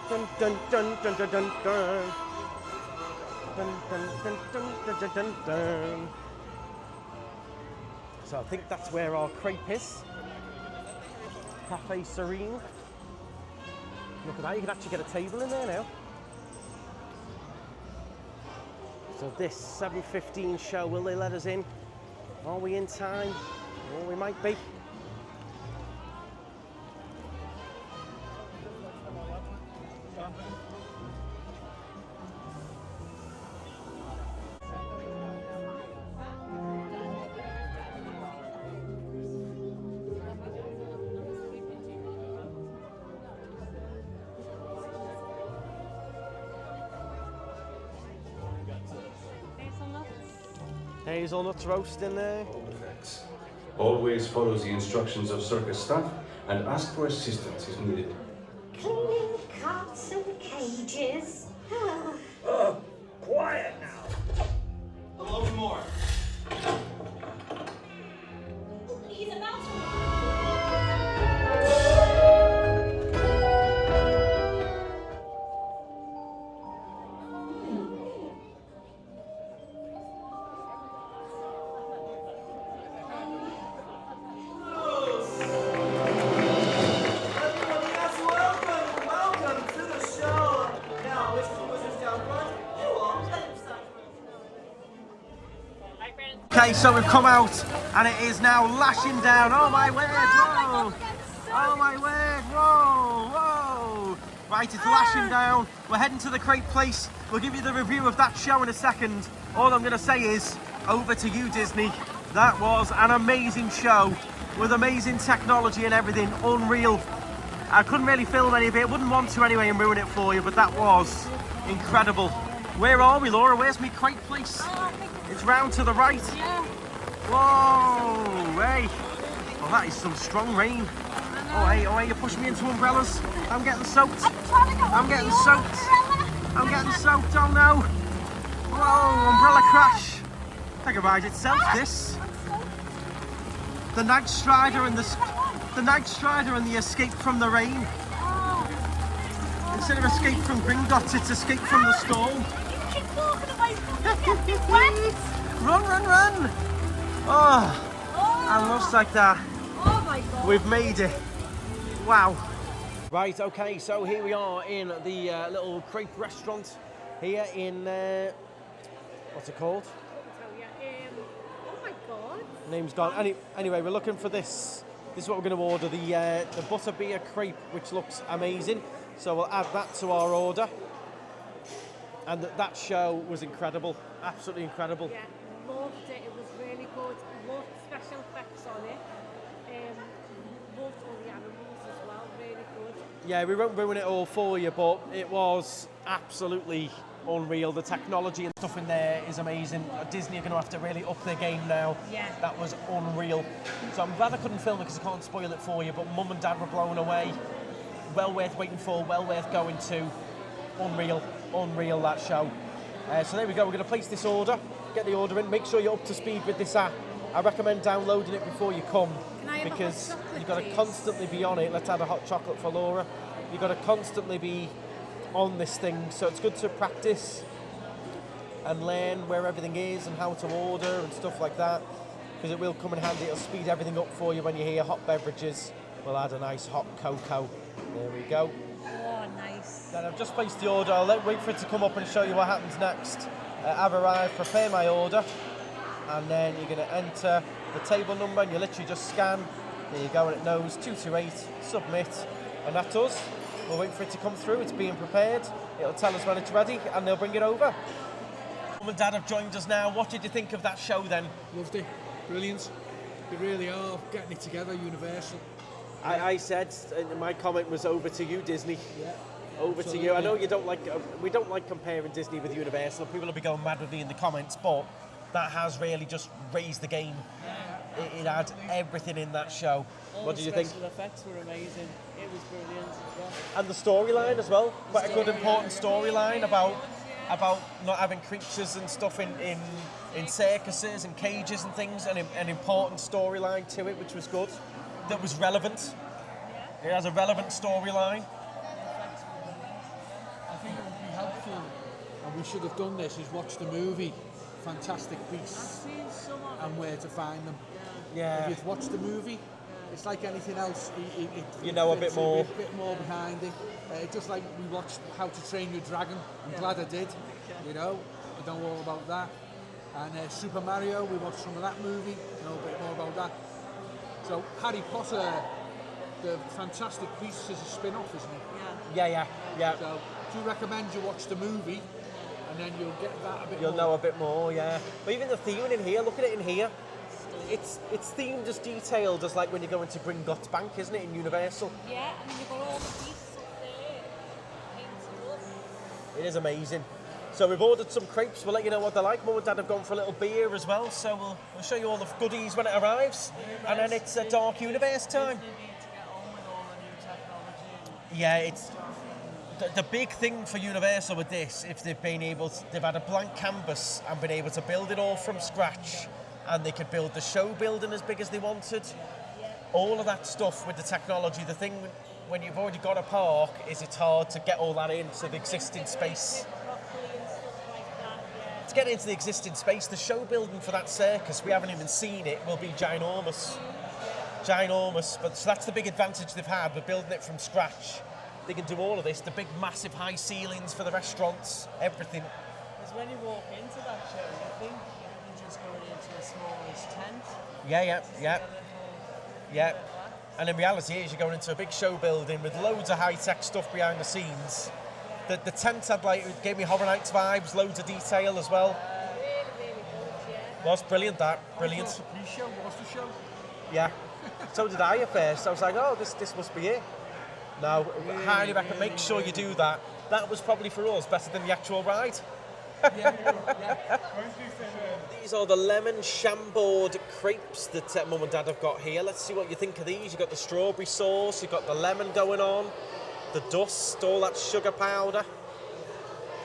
Speaker 6: Dun, dun, dun, dun, dun, dun, dun. Dun, dun, dun, dun, dun, dun, dun, dun. So I think that's where our crepe is. Cafe Serene. Look at that, you can actually get a table in there now. So this 7:15 show, will they let us in? Are we in time? Well, we might be. Hazelnuts roast in there.
Speaker 8: Always follow the instructions of circus staff and ask for assistance if needed.
Speaker 9: Cleaning carts and cages.
Speaker 3: Quiet now. A little more.
Speaker 9: He's about to...
Speaker 6: Okay, so we've come out and it is now lashing down. Oh my word, whoa! Oh my word, whoa, whoa! Right, it's lashing down. We're heading to the crepe place. We'll give you the review of that show in a second. All I'm going to say is, over to you, Disney. That was an amazing show with amazing technology and everything, unreal. I couldn't really film any of it, wouldn't want to anyway and ruin it for you, but that was incredible. Where are we, Laura? Where's me crepe place? It's round to the right. Whoa, hey. Well, that is some strong rain. Oh, hey, you're pushing me into umbrellas. I'm getting soaked. I'm getting soaked. I'm getting soaked, oh no. Whoa, umbrella crash. I think it rides itself, this. The Night Strider and the Escape from the Rain. Instead of Escape from Gringotts, it's Escape from the Storm. Run, run, run! Oh, and looks like that.
Speaker 2: Oh my God.
Speaker 6: We've made it. Wow. Right, okay, so here we are in the little crepe restaurant here in, what's it called?
Speaker 2: Oh my God.
Speaker 6: Name's gone. Anyway, we're looking for this. This is what we're going to order, the butterbeer crepe, which looks amazing. So we'll add that to our order. And that show was incredible, absolutely incredible.
Speaker 2: Yeah, loved it. It was really good. Loved the special effects on it. Loved all the animals as well. Really good.
Speaker 6: Yeah, we won't ruin it all for you, but it was absolutely unreal. The technology and stuff in there is amazing. Disney are going to have to really up their game now.
Speaker 2: Yeah.
Speaker 6: That was unreal. So I'm glad I couldn't film it because I can't spoil it for you, but Mum and Dad were blown away. Well worth waiting for, well worth going to. Unreal that show. So there we go, we're going to place this order, get the order in, make sure you're up to speed with this app. I recommend downloading it before you come
Speaker 2: Can I have
Speaker 6: because
Speaker 2: a hot chocolate,
Speaker 6: you've got to
Speaker 2: please?
Speaker 6: constantly be on it. Let's add a hot chocolate for Laura. You've got to constantly be on this thing, so it's good to practice and learn where everything is and how to order and stuff like that, because it will come in handy. It'll speed everything up for you when you hear hot beverages. We'll add a nice hot cocoa. There we go.
Speaker 2: Oh, nice.
Speaker 6: Then I've just placed the order. I'll wait for it to come up and show you what happens next. I've arrived, prepare my order, and then you're going to enter the table number and you literally just scan. There you go, and it knows 228, submit, and that's us. We'll wait for it to come through. It's being prepared. It'll tell us when it's ready and they'll bring it over. Mum and Dad have joined us now. What did you think of that show then?
Speaker 3: Loved it. Brilliant. They really are getting it together, Universal.
Speaker 6: I said, my comment was over to you, Disney.
Speaker 3: Yeah.
Speaker 6: Over to you. I know you don't like, we don't like comparing Disney with Universal. People will be going mad with me in the comments, but that has really just raised the game. It had everything in that show. What did you think?
Speaker 4: The effects were amazing. It was brilliant. Yeah.
Speaker 6: And the storyline as well. Quite a good, important storyline about not having creatures and stuff in circuses and cages and things, and an important storyline to it, which was good. That was relevant. It has a relevant storyline.
Speaker 3: I think it would be helpful, and we should have done this, is watch the movie Fantastic Beasts and where to find them.
Speaker 6: Yeah.
Speaker 3: If you've watched the movie, it's like anything else.
Speaker 6: You know a bit more.
Speaker 3: A bit more behind it. Just like we watched How to Train Your Dragon. I'm glad I did. You know, I know all about that. And Super Mario, we watched some of that movie. Know a bit more about that. So Harry Potter, the Fantastic Beasts is a spin-off, isn't it?
Speaker 6: Yeah.
Speaker 3: So do you recommend you watch the movie, and then you'll get that a bit more?
Speaker 6: You'll know a bit more, yeah. But even the theming in here, look at it in here. It's themed as detailed as like when you go into Gringotts Bank, isn't it, in Universal?
Speaker 2: Yeah, and you've got all the beasts up there. Painted up.
Speaker 6: It is amazing. So we've ordered some crepes. We'll let you know what they're like. Mum and Dad have gone for a little beer as well, so we'll show you all the goodies when it arrives. And then it's a Dark Universe time. Yeah, it's the big thing for Universal with this. If they've had a blank canvas and been able to build it all from scratch, and they could build the show building as big as they wanted. All of that stuff with the technology. The thing when you've already got a park is it's hard to get all that into the existing space. To get into the existing space, the show building for that circus, we haven't even seen it, will be ginormous. But so that's the big advantage they've had with building it from scratch. They can do all of this, the big massive high ceilings for the restaurants, everything.
Speaker 4: Because when you walk into that show, you think you're just going into a smallish tent.
Speaker 6: Yeah. And in reality is you're going into a big show building with loads of high-tech stuff behind the scenes. The tent had it gave me Horror Nights vibes, loads of detail as well.
Speaker 2: Really good, yeah.
Speaker 6: Was brilliant, brilliant.
Speaker 3: The pre-show was the show.
Speaker 6: Yeah. So did I at first. I was like, oh, this must be it. No, highly recommend. Make sure you do that. That was probably for us better than the actual ride. These are the lemon chambord crepes that Mum and Dad have got here. Let's see what you think of these. You've got the strawberry sauce, you've got the lemon going on, the dust, all that sugar powder.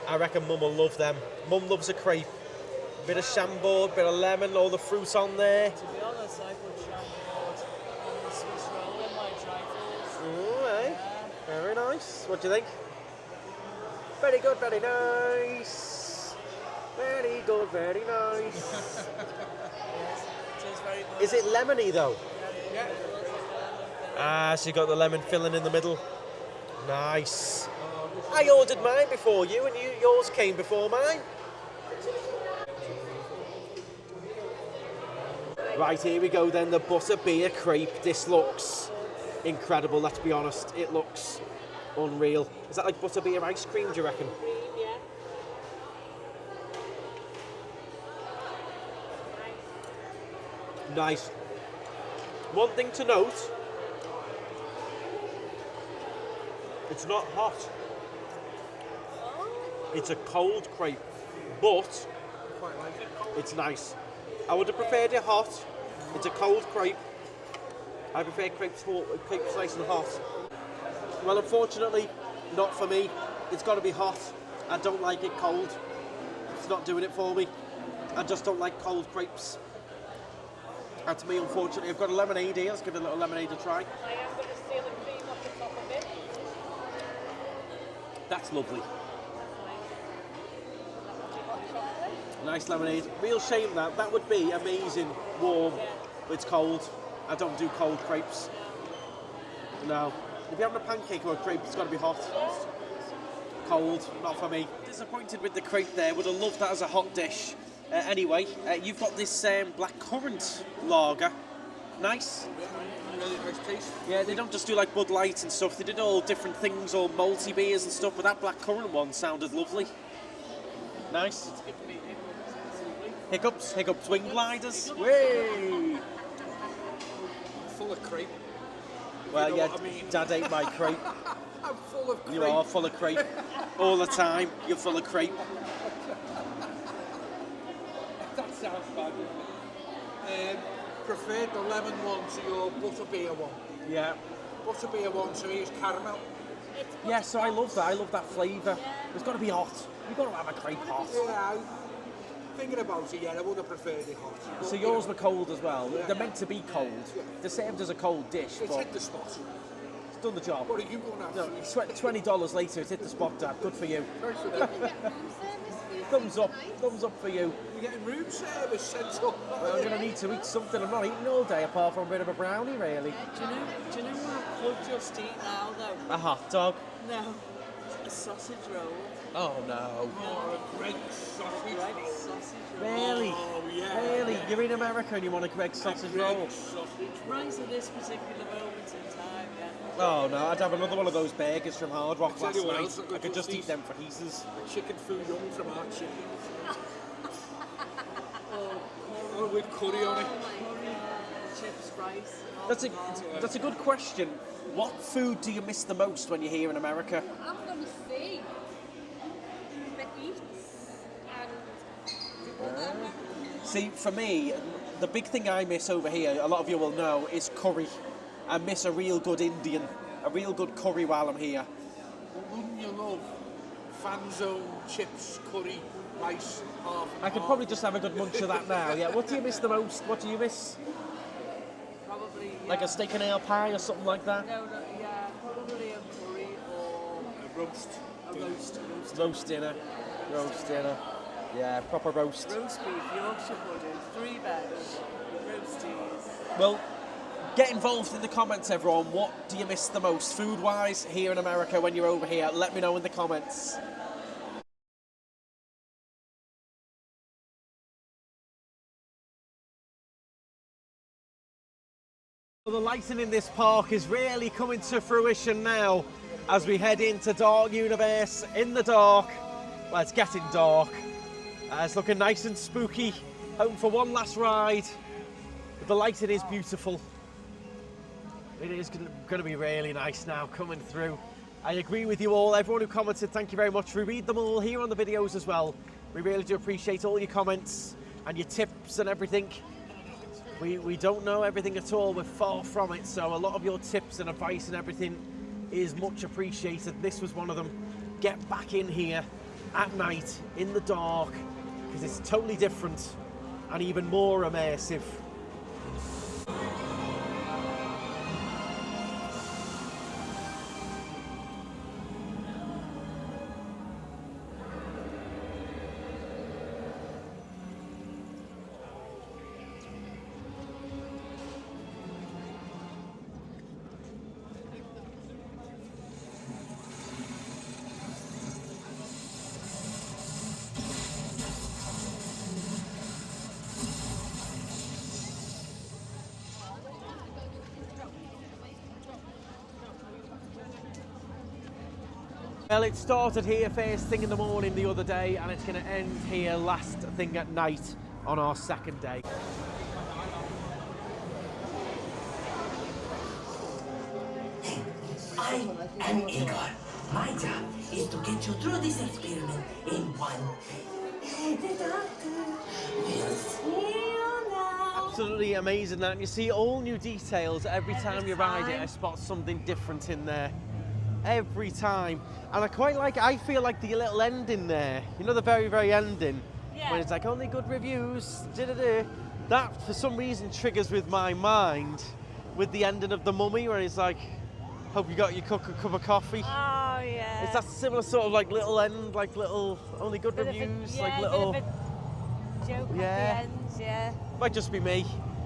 Speaker 6: I reckon Mum will love them. Mum loves a crepe. Bit of chambord, bit of lemon, all the fruit on there.
Speaker 4: To be honest, I put chambord on the Swiss roll in my trifles.
Speaker 6: Alright, very nice. What do you think? Very good, very nice. Very good, very nice.
Speaker 4: Yes, it is very good.
Speaker 6: Is it lemony though?
Speaker 4: Yeah.
Speaker 6: So you got the lemon filling in the middle. Nice. I ordered mine before you, and yours came before mine. Right, here we go then, the butterbeer crepe. This looks incredible, let's be honest. It looks unreal. Is that like butterbeer ice cream, do you reckon?
Speaker 2: Yeah.
Speaker 6: Nice. One thing to note, it's not hot. It's a cold crepe, but
Speaker 3: Quite like it.
Speaker 6: it's nice. I would have preferred it hot. It's a cold crepe. I prefer crepes nice and hot. Well, unfortunately, not for me. It's got to be hot. I don't like it cold. It's not doing it for me. I just don't like cold crepes. That's me, unfortunately. I've got a lemonade here. Let's give a little lemonade a try.
Speaker 5: I am going to steal the cream off the top of it.
Speaker 6: That's lovely.
Speaker 5: Hot chocolate.
Speaker 6: Nice lemonade. Real shame that would be amazing, warm. It's cold. I don't do cold crepes. No. If you're having a pancake or a crepe, it's got to be hot. Cold, not for me. Disappointed with the crepe there. Would have loved that as a hot dish. Anyway, you've got this black currant lager. Nice.
Speaker 3: Really nice taste.
Speaker 6: Yeah, they don't just do like Bud Light and stuff. They did all different things, all malty beers and stuff. But that black currant one sounded lovely. Nice. Hiccups, wing gliders. Way.
Speaker 3: Full of crepe.
Speaker 6: Well,
Speaker 3: You know
Speaker 6: yeah,
Speaker 3: what I mean.
Speaker 6: Dad ate my crepe.
Speaker 3: I'm full of crepe.
Speaker 6: You are full of crepe. All the time, you're full of crepe.
Speaker 3: That sounds bad. Preferred the lemon one to your butterbeer one.
Speaker 6: Yeah.
Speaker 3: Butterbeer one to me is caramel.
Speaker 6: Yeah, so I love that. I love that flavour. It's got to be hot. You've got to have a crepe hot.
Speaker 3: Yeah, thinking about it, yeah, I would have preferred it hot.
Speaker 6: So
Speaker 3: But,
Speaker 6: yours
Speaker 3: you
Speaker 6: were
Speaker 3: know,
Speaker 6: cold as well.
Speaker 3: Yeah.
Speaker 6: They're meant to be cold.
Speaker 3: Yeah.
Speaker 6: They're served as a cold dish,
Speaker 3: It's
Speaker 6: but
Speaker 3: hit the spot.
Speaker 6: it's done the job.
Speaker 3: What are you going to
Speaker 6: No,
Speaker 3: have?
Speaker 6: $20 later, it's hit the spot, Dad. Good for you.
Speaker 3: Thanks for that.
Speaker 6: Thumbs up for you.
Speaker 3: You're getting room service sent up.
Speaker 6: Well, I'm going to need to eat something. I'm not eating all day apart from a bit of a brownie, really.
Speaker 4: Do you know what I could just eat now, though?
Speaker 6: A hot dog.
Speaker 4: No. A sausage roll.
Speaker 6: Oh, no.
Speaker 3: Oh, a great sausage
Speaker 4: Right,
Speaker 3: roll.
Speaker 4: sausage roll.
Speaker 6: Really?
Speaker 3: Oh, yeah.
Speaker 6: Really? You're in America and you want a Greg sausage roll?
Speaker 3: Great sausage roll.
Speaker 4: Right at this particular moment in time, yeah.
Speaker 6: Oh, no. I'd have another one of those burgers from Hard Rock
Speaker 3: Tell
Speaker 6: last
Speaker 3: you what
Speaker 6: night.
Speaker 3: else I
Speaker 6: I could just
Speaker 3: eat.
Speaker 6: eat them for pieces.
Speaker 3: Chicken foo young from our chicken. Oh, with curry on it.
Speaker 4: Chips, rice.
Speaker 6: That's a good question. What food do you miss the most when you're here in America?
Speaker 5: I'm going to say the eats and the other.
Speaker 6: See, for me, the big thing I miss over here, a lot of you will know, is curry. I miss a real good Indian, a real good curry while I'm here.
Speaker 3: Wouldn't you love fan zone, chips, curry, rice, half and
Speaker 6: I could
Speaker 3: half?
Speaker 6: probably just have a good munch of that now. Yeah. What do you miss the most? What do you miss?
Speaker 4: Probably, yeah.
Speaker 6: Like a steak and ale pie or something like that?
Speaker 4: No, yeah, probably a curry or
Speaker 3: A roast.
Speaker 4: a roast.
Speaker 6: Roast dinner. Yeah, proper roast.
Speaker 4: Roast beef, Yorkshire pudding, 3 veg, roasties.
Speaker 6: Well, get involved in the comments, everyone. What do you miss the most, food-wise, here in America when you're over here? Let me know in the comments. Well, the lighting in this park is really coming to fruition now as we head into Dark Universe in the dark. Well, it's getting dark. It's looking nice and spooky. Home for one last ride. But the lighting is beautiful. It is going to be really nice now coming through. I agree with you all. Everyone who commented, thank you very much. We read them all here on the videos as well. We really do appreciate all your comments and your tips and everything. We don't know everything at all. We're far from it. So a lot of your tips and advice and everything is much appreciated. This was one of them. Get back in here at night in the dark because it's totally different and even more immersive. Well, it started here first thing in the morning the other day and it's going to end here last thing at night on our second day.
Speaker 10: I am Igor. My job is to get you through this experiment in one day. The doctor will see you now.
Speaker 6: Absolutely amazing that. And you see all new details every time you ride it. I spot something different in there. Every time. And I feel like the little ending there, you know, the very, very ending, when it's like only good reviews, that for some reason triggers with my mind with the ending of The Mummy, where it's like, hope you got your cup of coffee.
Speaker 2: Oh, yeah.
Speaker 6: It's that similar sort of like little end, like little only good reviews, like little
Speaker 2: bit of a joke at the end, yeah.
Speaker 6: Might just be me,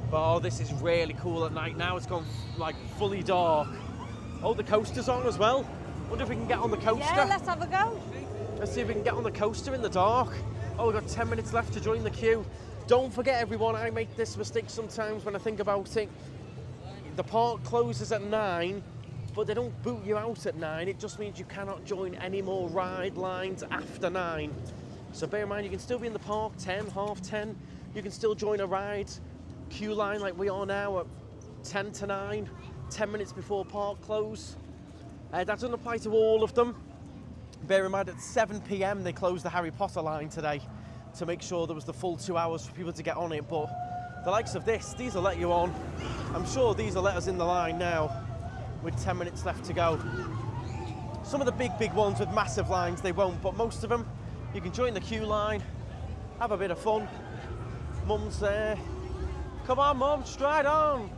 Speaker 6: but this is really cool at night now. It's gone like fully dark. Oh, the coaster's on as well. Wonder if we can get on the coaster.
Speaker 2: Yeah, let's have a go.
Speaker 6: Let's see if we can get on the coaster in the dark. Oh, we've got 10 minutes left to join the queue. Don't forget, everyone, I make this mistake sometimes when I think about it. The park closes at 9, but they don't boot you out at 9. It just means you cannot join any more ride lines after 9. So bear in mind, you can still be in the park 10, half 10. You can still join a ride queue line like we are now at 10 to 9, 10 minutes before park close. That doesn't apply to all of them. Bear in mind, at 7 p.m. they closed the Harry Potter line today to make sure there was the full 2 hours for people to get on it. But the likes of this, these will let you on. I'm sure these will let us in the line now with 10 minutes left to go. Some of the big ones with massive lines, they won't, but most of them, you can join the queue line, have a bit of fun. Mum's there. Come on, Mum, stride on.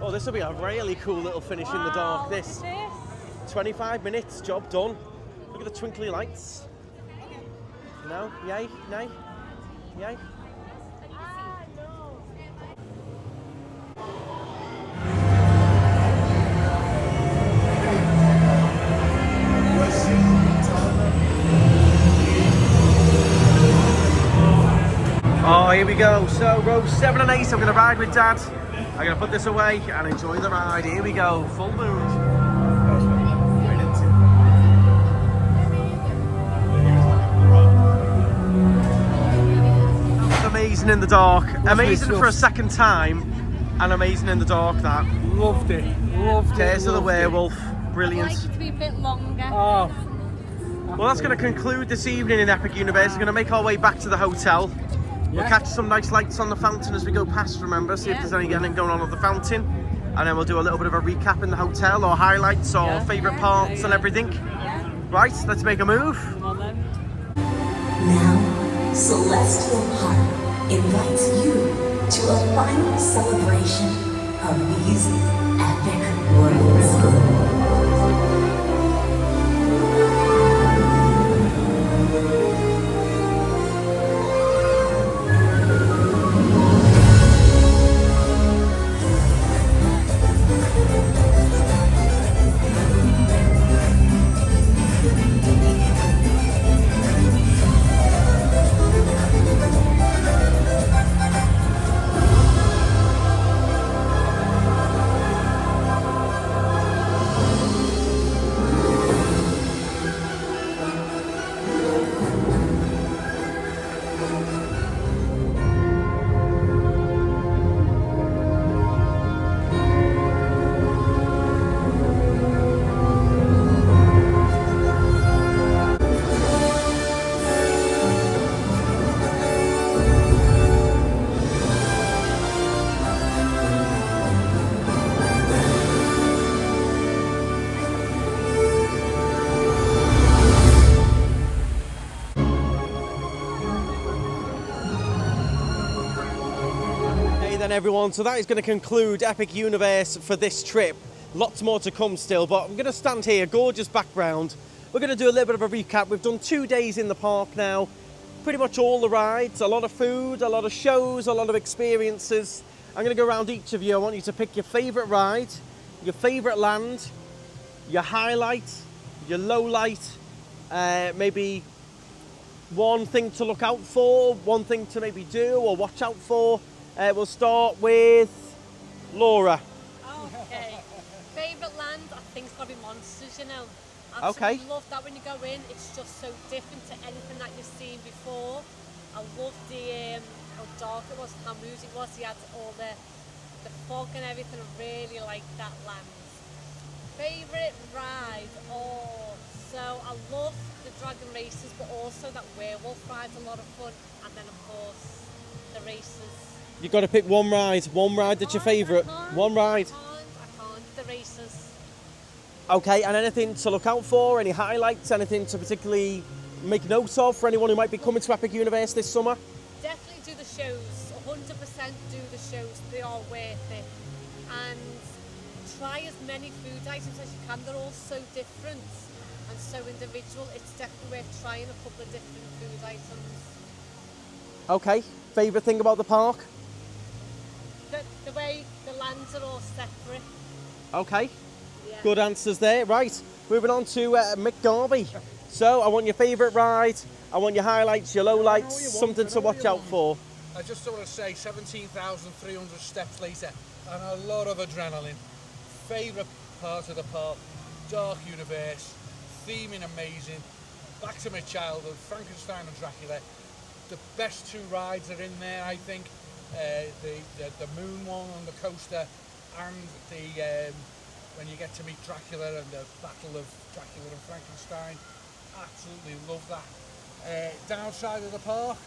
Speaker 6: Oh, this will be a really cool little finish in the dark, this. 25 minutes, job done. Look at the twinkly lights. No? Yay? Nay? Yay? Oh, here we go. So, rows 7 and 8, I'm going to ride with Dad. I'm going to put this away and enjoy the ride. Here we go, full moon. It's amazing in the dark. Amazing for a second time, and amazing in the dark, that.
Speaker 3: Loved it. Loved it.
Speaker 6: Case of the Werewolf. Brilliant.
Speaker 2: I'd like it to be a bit longer.
Speaker 3: Oh.
Speaker 6: Well, that's going to conclude this evening in Epic Universe. We're going to make our way back to the hotel. We'll catch some nice lights on the fountain as we go past, remember, see if there's anything going on at the fountain. And then we'll do a little bit of a recap in the hotel, or highlights, or favourite parts and everything. Right, let's make a move.
Speaker 4: Come on then.
Speaker 10: Now, Celestial Park invites you to a final celebration of these epic worlds.
Speaker 6: Everyone, so that is going to conclude Epic Universe for this trip. Lots more to come still, but I'm going to stand here, gorgeous background. We're going to do a little bit of a recap. We've done 2 days in the park now, pretty much all the rides, a lot of food, a lot of shows, a lot of experiences. I'm going to go around each of you. I want you to pick your favourite ride, your favourite land, your highlight, your low light, maybe one thing to look out for, one thing to maybe do or watch out for. We'll start with Laura.
Speaker 2: Okay. Favourite land, I think it's got to be Monsters, you know.
Speaker 6: Okay.
Speaker 2: I love that when you go in, it's just so different to anything that you've seen before. I loved the how dark it was, how music was. You had all the fog and everything. I really liked that land. Favourite ride? Oh, so I love the Dragon Races, but also that Werewolf ride's a lot of fun. And then, of course, the races.
Speaker 6: You've got to pick one ride. One ride that's your favourite. One ride.
Speaker 2: I can't. The races.
Speaker 6: Okay, and anything to look out for? Any highlights? Anything to particularly make notes of for anyone who might be coming to Epic Universe this summer?
Speaker 2: Definitely do the shows. 100% do the shows. They are worth it. And try as many food items as you can. They're all so different and so individual. It's definitely worth trying a couple of different food items.
Speaker 6: Okay, favourite thing about the park?
Speaker 2: The way the lands are all separate.
Speaker 6: Okay,
Speaker 2: Yeah.
Speaker 6: good answers there. Right, moving on to Mick Garvey. So, I want your favourite ride, I want your highlights, your lowlights, something to watch out for.
Speaker 3: I just want to say 17,300 steps later and a lot of adrenaline. Favourite part of the park, Dark Universe, theming amazing, back to my childhood, Frankenstein and Dracula. The best two rides are in there, I think. The moon one on the coaster and the when you get to meet Dracula and the battle of Dracula and Frankenstein. Absolutely love that. Downside of the park,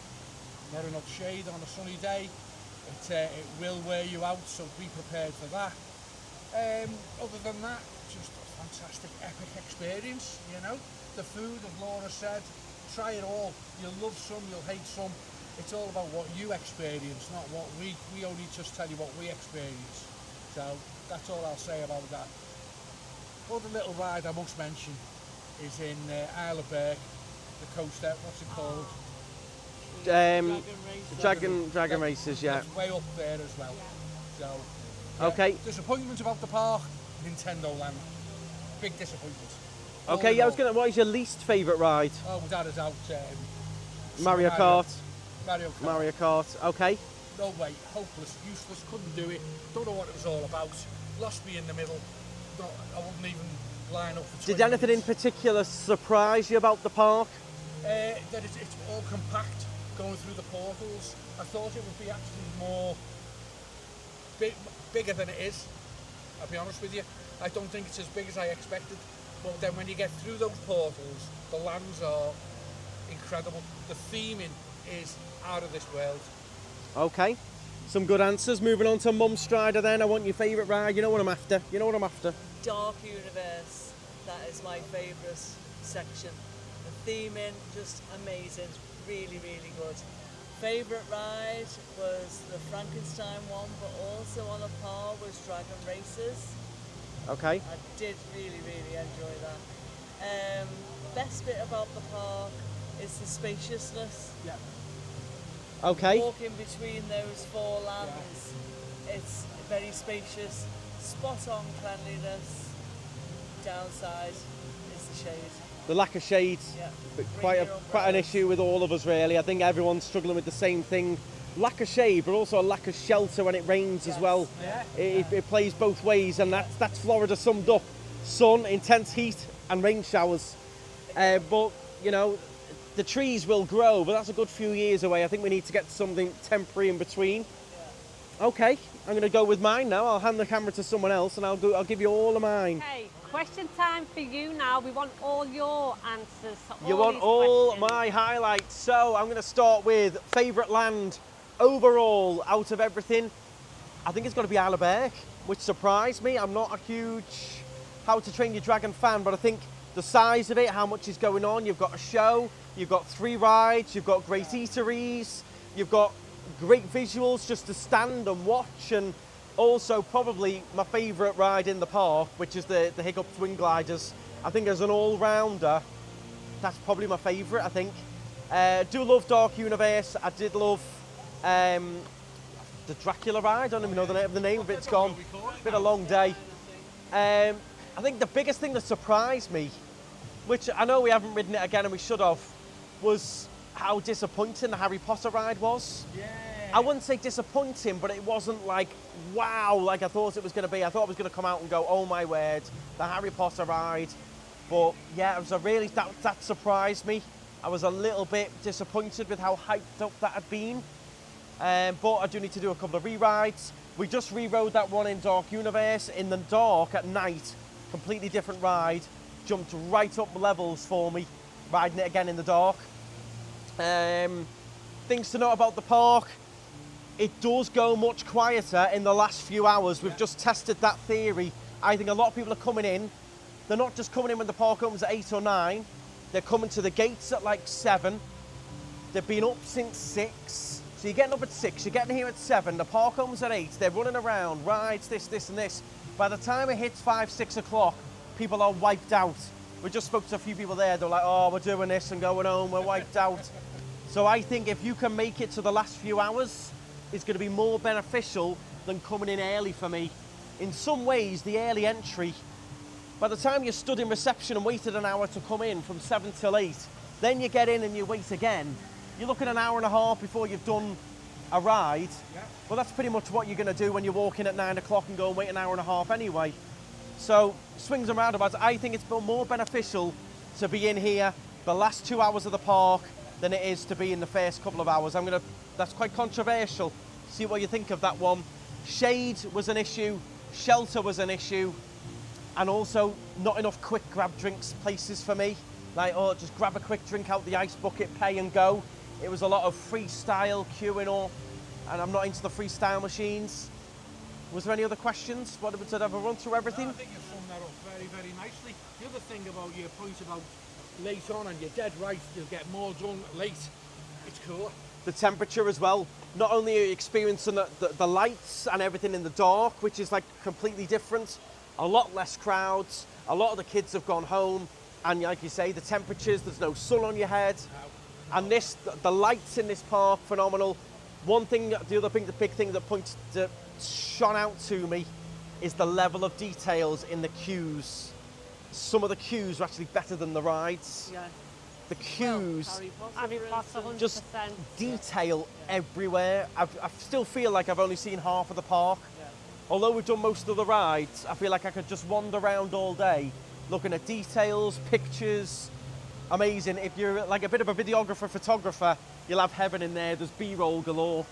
Speaker 3: not enough shade on a sunny day. It will wear you out, so be prepared for that. Other than that, just a fantastic epic experience, you know. The food, as Laura said, try it all. You'll love some, you'll hate some. It's all about what you experience, not what we only just tell you what we experience. So that's all I'll say about that. Other little ride I must mention is in Isle of Berk, the coaster, what's it called?
Speaker 6: Dragon Races, yeah.
Speaker 3: It's way up there as well. So,
Speaker 6: Okay.
Speaker 3: Disappointment about the park, Nintendo Land. Big disappointment.
Speaker 6: Okay, yeah, I was gonna. What is your least favourite ride?
Speaker 3: Oh, without a doubt,
Speaker 6: Mario Kart.
Speaker 3: Mario Kart.
Speaker 6: Mario Kart. Okay.
Speaker 3: No way, hopeless, useless, couldn't do it. Don't know what it was all about. Lost me in the middle. I wouldn't even line up for 20
Speaker 6: Did anything in
Speaker 3: minutes.
Speaker 6: particular surprise you about the park?
Speaker 3: That it's all compact, going through the portals. I thought it would be actually more bigger than it is. I'll be honest with you. I don't think it's as big as I expected. But then when you get through those portals, the lands are incredible. The theming is out of this world.
Speaker 6: Okay. Some good answers. Moving on to Mum Strider then. I want your favourite ride. You know what I'm after. You know what I'm after.
Speaker 4: Dark Universe, that is my favourite section. The theming, just amazing, really, really good. Favourite ride was the Frankenstein one, but also on a par was Dragon Races.
Speaker 6: Okay.
Speaker 4: I did really, really enjoy that. Best bit about the park is the spaciousness.
Speaker 3: Yeah.
Speaker 6: Okay.
Speaker 4: Walking between those four lands, it's very spacious, spot on cleanliness. Downside is the shade.
Speaker 6: The lack of shade,
Speaker 4: Yeah.
Speaker 6: quite an issue with all of us really. I think everyone's struggling with the same thing. Lack of shade, but also a lack of shelter when it rains as well.
Speaker 3: Yeah.
Speaker 6: It plays both ways, and that's Florida summed up. Sun, intense heat, and rain showers. But you know, the trees will grow, but that's a good few years away. I think we need to get something temporary in between. Okay, I'm going to go with mine now. I'll hand the camera to someone else, and I'll give you all of mine.
Speaker 2: Okay, question time for you now. We want all your answers. To
Speaker 6: You
Speaker 2: all
Speaker 6: want
Speaker 2: these
Speaker 6: all
Speaker 2: questions.
Speaker 6: my highlights. So I'm going to start with favourite land overall out of everything. I think it's got to be Isle of Berk, which surprised me. I'm not a huge How to Train Your Dragon fan, but I think the size of it, how much is going on. You've got a show, you've got 3 rides, you've got great eateries, you've got great visuals just to stand and watch, and also probably my favourite ride in the park, which is the Hiccup Twin Gliders. I think as an all-rounder, that's probably my favourite, I think. Do love Dark Universe. I did love the Dracula ride. I don't even know the name of it. It's gone. It's been a long day. I think the biggest thing that surprised me, which I know we haven't ridden it again and we should have, was how disappointing the Harry Potter ride was.
Speaker 3: Yeah.
Speaker 6: I wouldn't say disappointing, but it wasn't like, wow, like I thought it was going to be. I thought I was going to come out and go, oh my word, the Harry Potter ride. But yeah, it was that surprised me. I was a little bit disappointed with how hyped up that had been. But I do need to do a couple of re-rides. We just re-rode that one in Dark Universe. In the dark at night, completely different ride, jumped right up levels for me, riding it again in the dark. Things to note about the park, it does go much quieter in the last few hours. We've just tested that theory. I think a lot of people are coming in. They're not just coming in when the park opens at 8 or 9. They're coming to the gates at like 7. They've been up since 6. So you're getting up at 6, you're getting here at 7. The park opens at 8. They're running around, rides, this and this. By the time it hits 5, 6 o'clock, people are wiped out. We just spoke to a few people there. They're like, oh, we're doing this and going home. We're wiped out. So I think if you can make it to the last few hours, it's going to be more beneficial than coming in early for me. In some ways, the early entry, by the time you stood in reception and waited an hour to come in from 7 till 8, then you get in and you wait again, you're looking an hour and a half before you've done a ride. Yeah. Well, that's pretty much what you're going to do when you walk in at 9 o'clock and go and wait an hour and a half anyway. So, swings and roundabouts, I think it's more beneficial to be in here the last 2 hours of the park than it is to be in the first couple of hours. That's quite controversial. See what you think of that one. Shade was an issue, shelter was an issue, and also not enough quick grab drinks places for me. Like, oh, just grab a quick drink out the ice bucket, pay and go. It was a lot of freestyle queuing up, and I'm not into the freestyle machines. Was there any other questions? Did I ever run through everything?
Speaker 3: No, I think you summed that up very, very nicely. The other thing about your point about late on, and you're dead right, you'll get more done late. It's cooler.
Speaker 6: The temperature as well. Not only are you experiencing the lights and everything in the dark, which is like completely different, a lot less crowds, a lot of the kids have gone home, and like you say, the temperatures, there's no sun on your head. No. And the lights in this park, phenomenal. One thing, the big thing that shone out to me is the level of details in the queues. Some of the queues are actually better than the rides. Yeah. The queues, just detail everywhere. I still feel like I've only seen half of the park. Yeah. Although we've done most of the rides, I feel like I could just wander around all day looking at details, pictures. Amazing. If you're like a bit of a videographer, photographer, you'll have heaven in there. There's B-roll galore.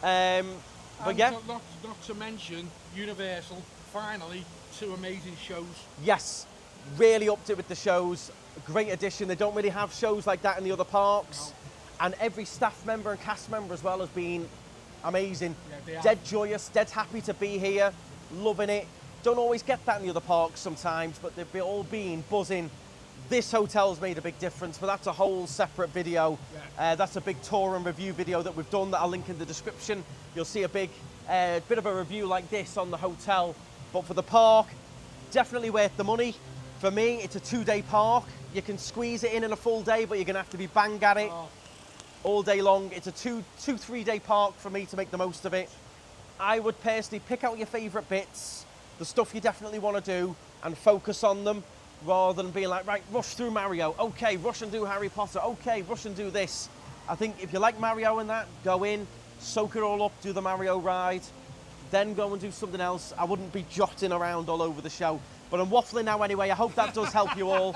Speaker 6: But yeah.
Speaker 3: Not to mention Universal, finally, 2 amazing shows.
Speaker 6: Yes, really upped it with the shows. Great addition. They don't really have shows like that in the other parks. No. And every staff member and cast member as well has been amazing. Yeah, dead joyous, dead happy to be here, loving it. Don't always get that in the other parks sometimes, but they've all been buzzing. This hotel's made a big difference, but that's a whole separate video. Yeah. That's a big tour and review video that we've done that I'll link in the description. You'll see a big bit of a review like this on the hotel. But for the park, definitely worth the money. For me, it's a 2-day park. You can squeeze it in a full day, but you're gonna have to be bang at it all day long. It's a 3-day park for me to make the most of it. I would personally pick out your favorite bits, the stuff you definitely want to do, and focus on them, rather than being like, right, rush through Mario, okay, rush and do Harry Potter, okay, rush and do this. I think if you like Mario and that, go in, soak it all up, do the Mario ride, then go and do something else. I wouldn't be jotting around all over the show. But I'm waffling now anyway. I hope that does help you all.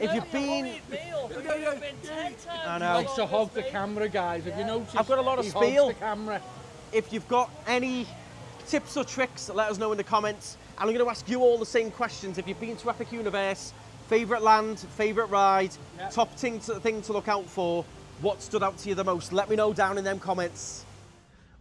Speaker 6: If you've been...
Speaker 3: I know. He likes to hog the camera, guys. Have you noticed?
Speaker 6: I've got a lot of
Speaker 3: he
Speaker 6: spiel.
Speaker 3: Hogs the camera.
Speaker 6: If you've got any tips or tricks, let us know in the comments. And I'm going to ask you all the same questions. If you've been to Epic Universe, favourite land, favourite ride, top thing to look out for, what stood out to you the most? Let me know down in them comments.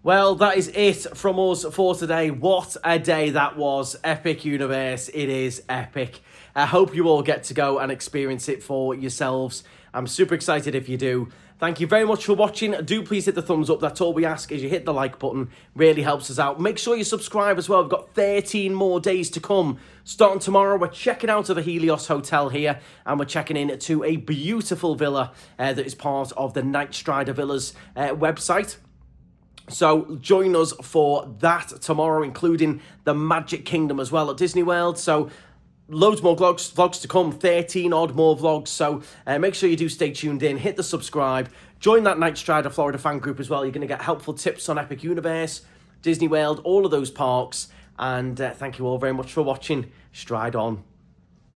Speaker 6: Well, that is it from us for today. What a day that was. Epic Universe. It is epic. I hope you all get to go and experience it for yourselves. I'm super excited if you do. Thank you very much for watching. Do please hit the thumbs up. That's all we ask, is you hit the like button. Really helps us out. Make sure you subscribe as well. We've got 13 more days to come. Starting tomorrow, we're checking out of the Helios Hotel here, and we're checking in to a beautiful villa that is part of the Night Strider Villas website. So join us for that tomorrow, including the Magic Kingdom as well at Disney World. So loads more vlogs to come, 13 odd more vlogs. So make sure you do stay tuned in, hit the subscribe, join that Night Strider Florida fan group as well. You're going to get helpful tips on Epic Universe, Disney World, all of those parks. And thank you all very much for watching. Stride on.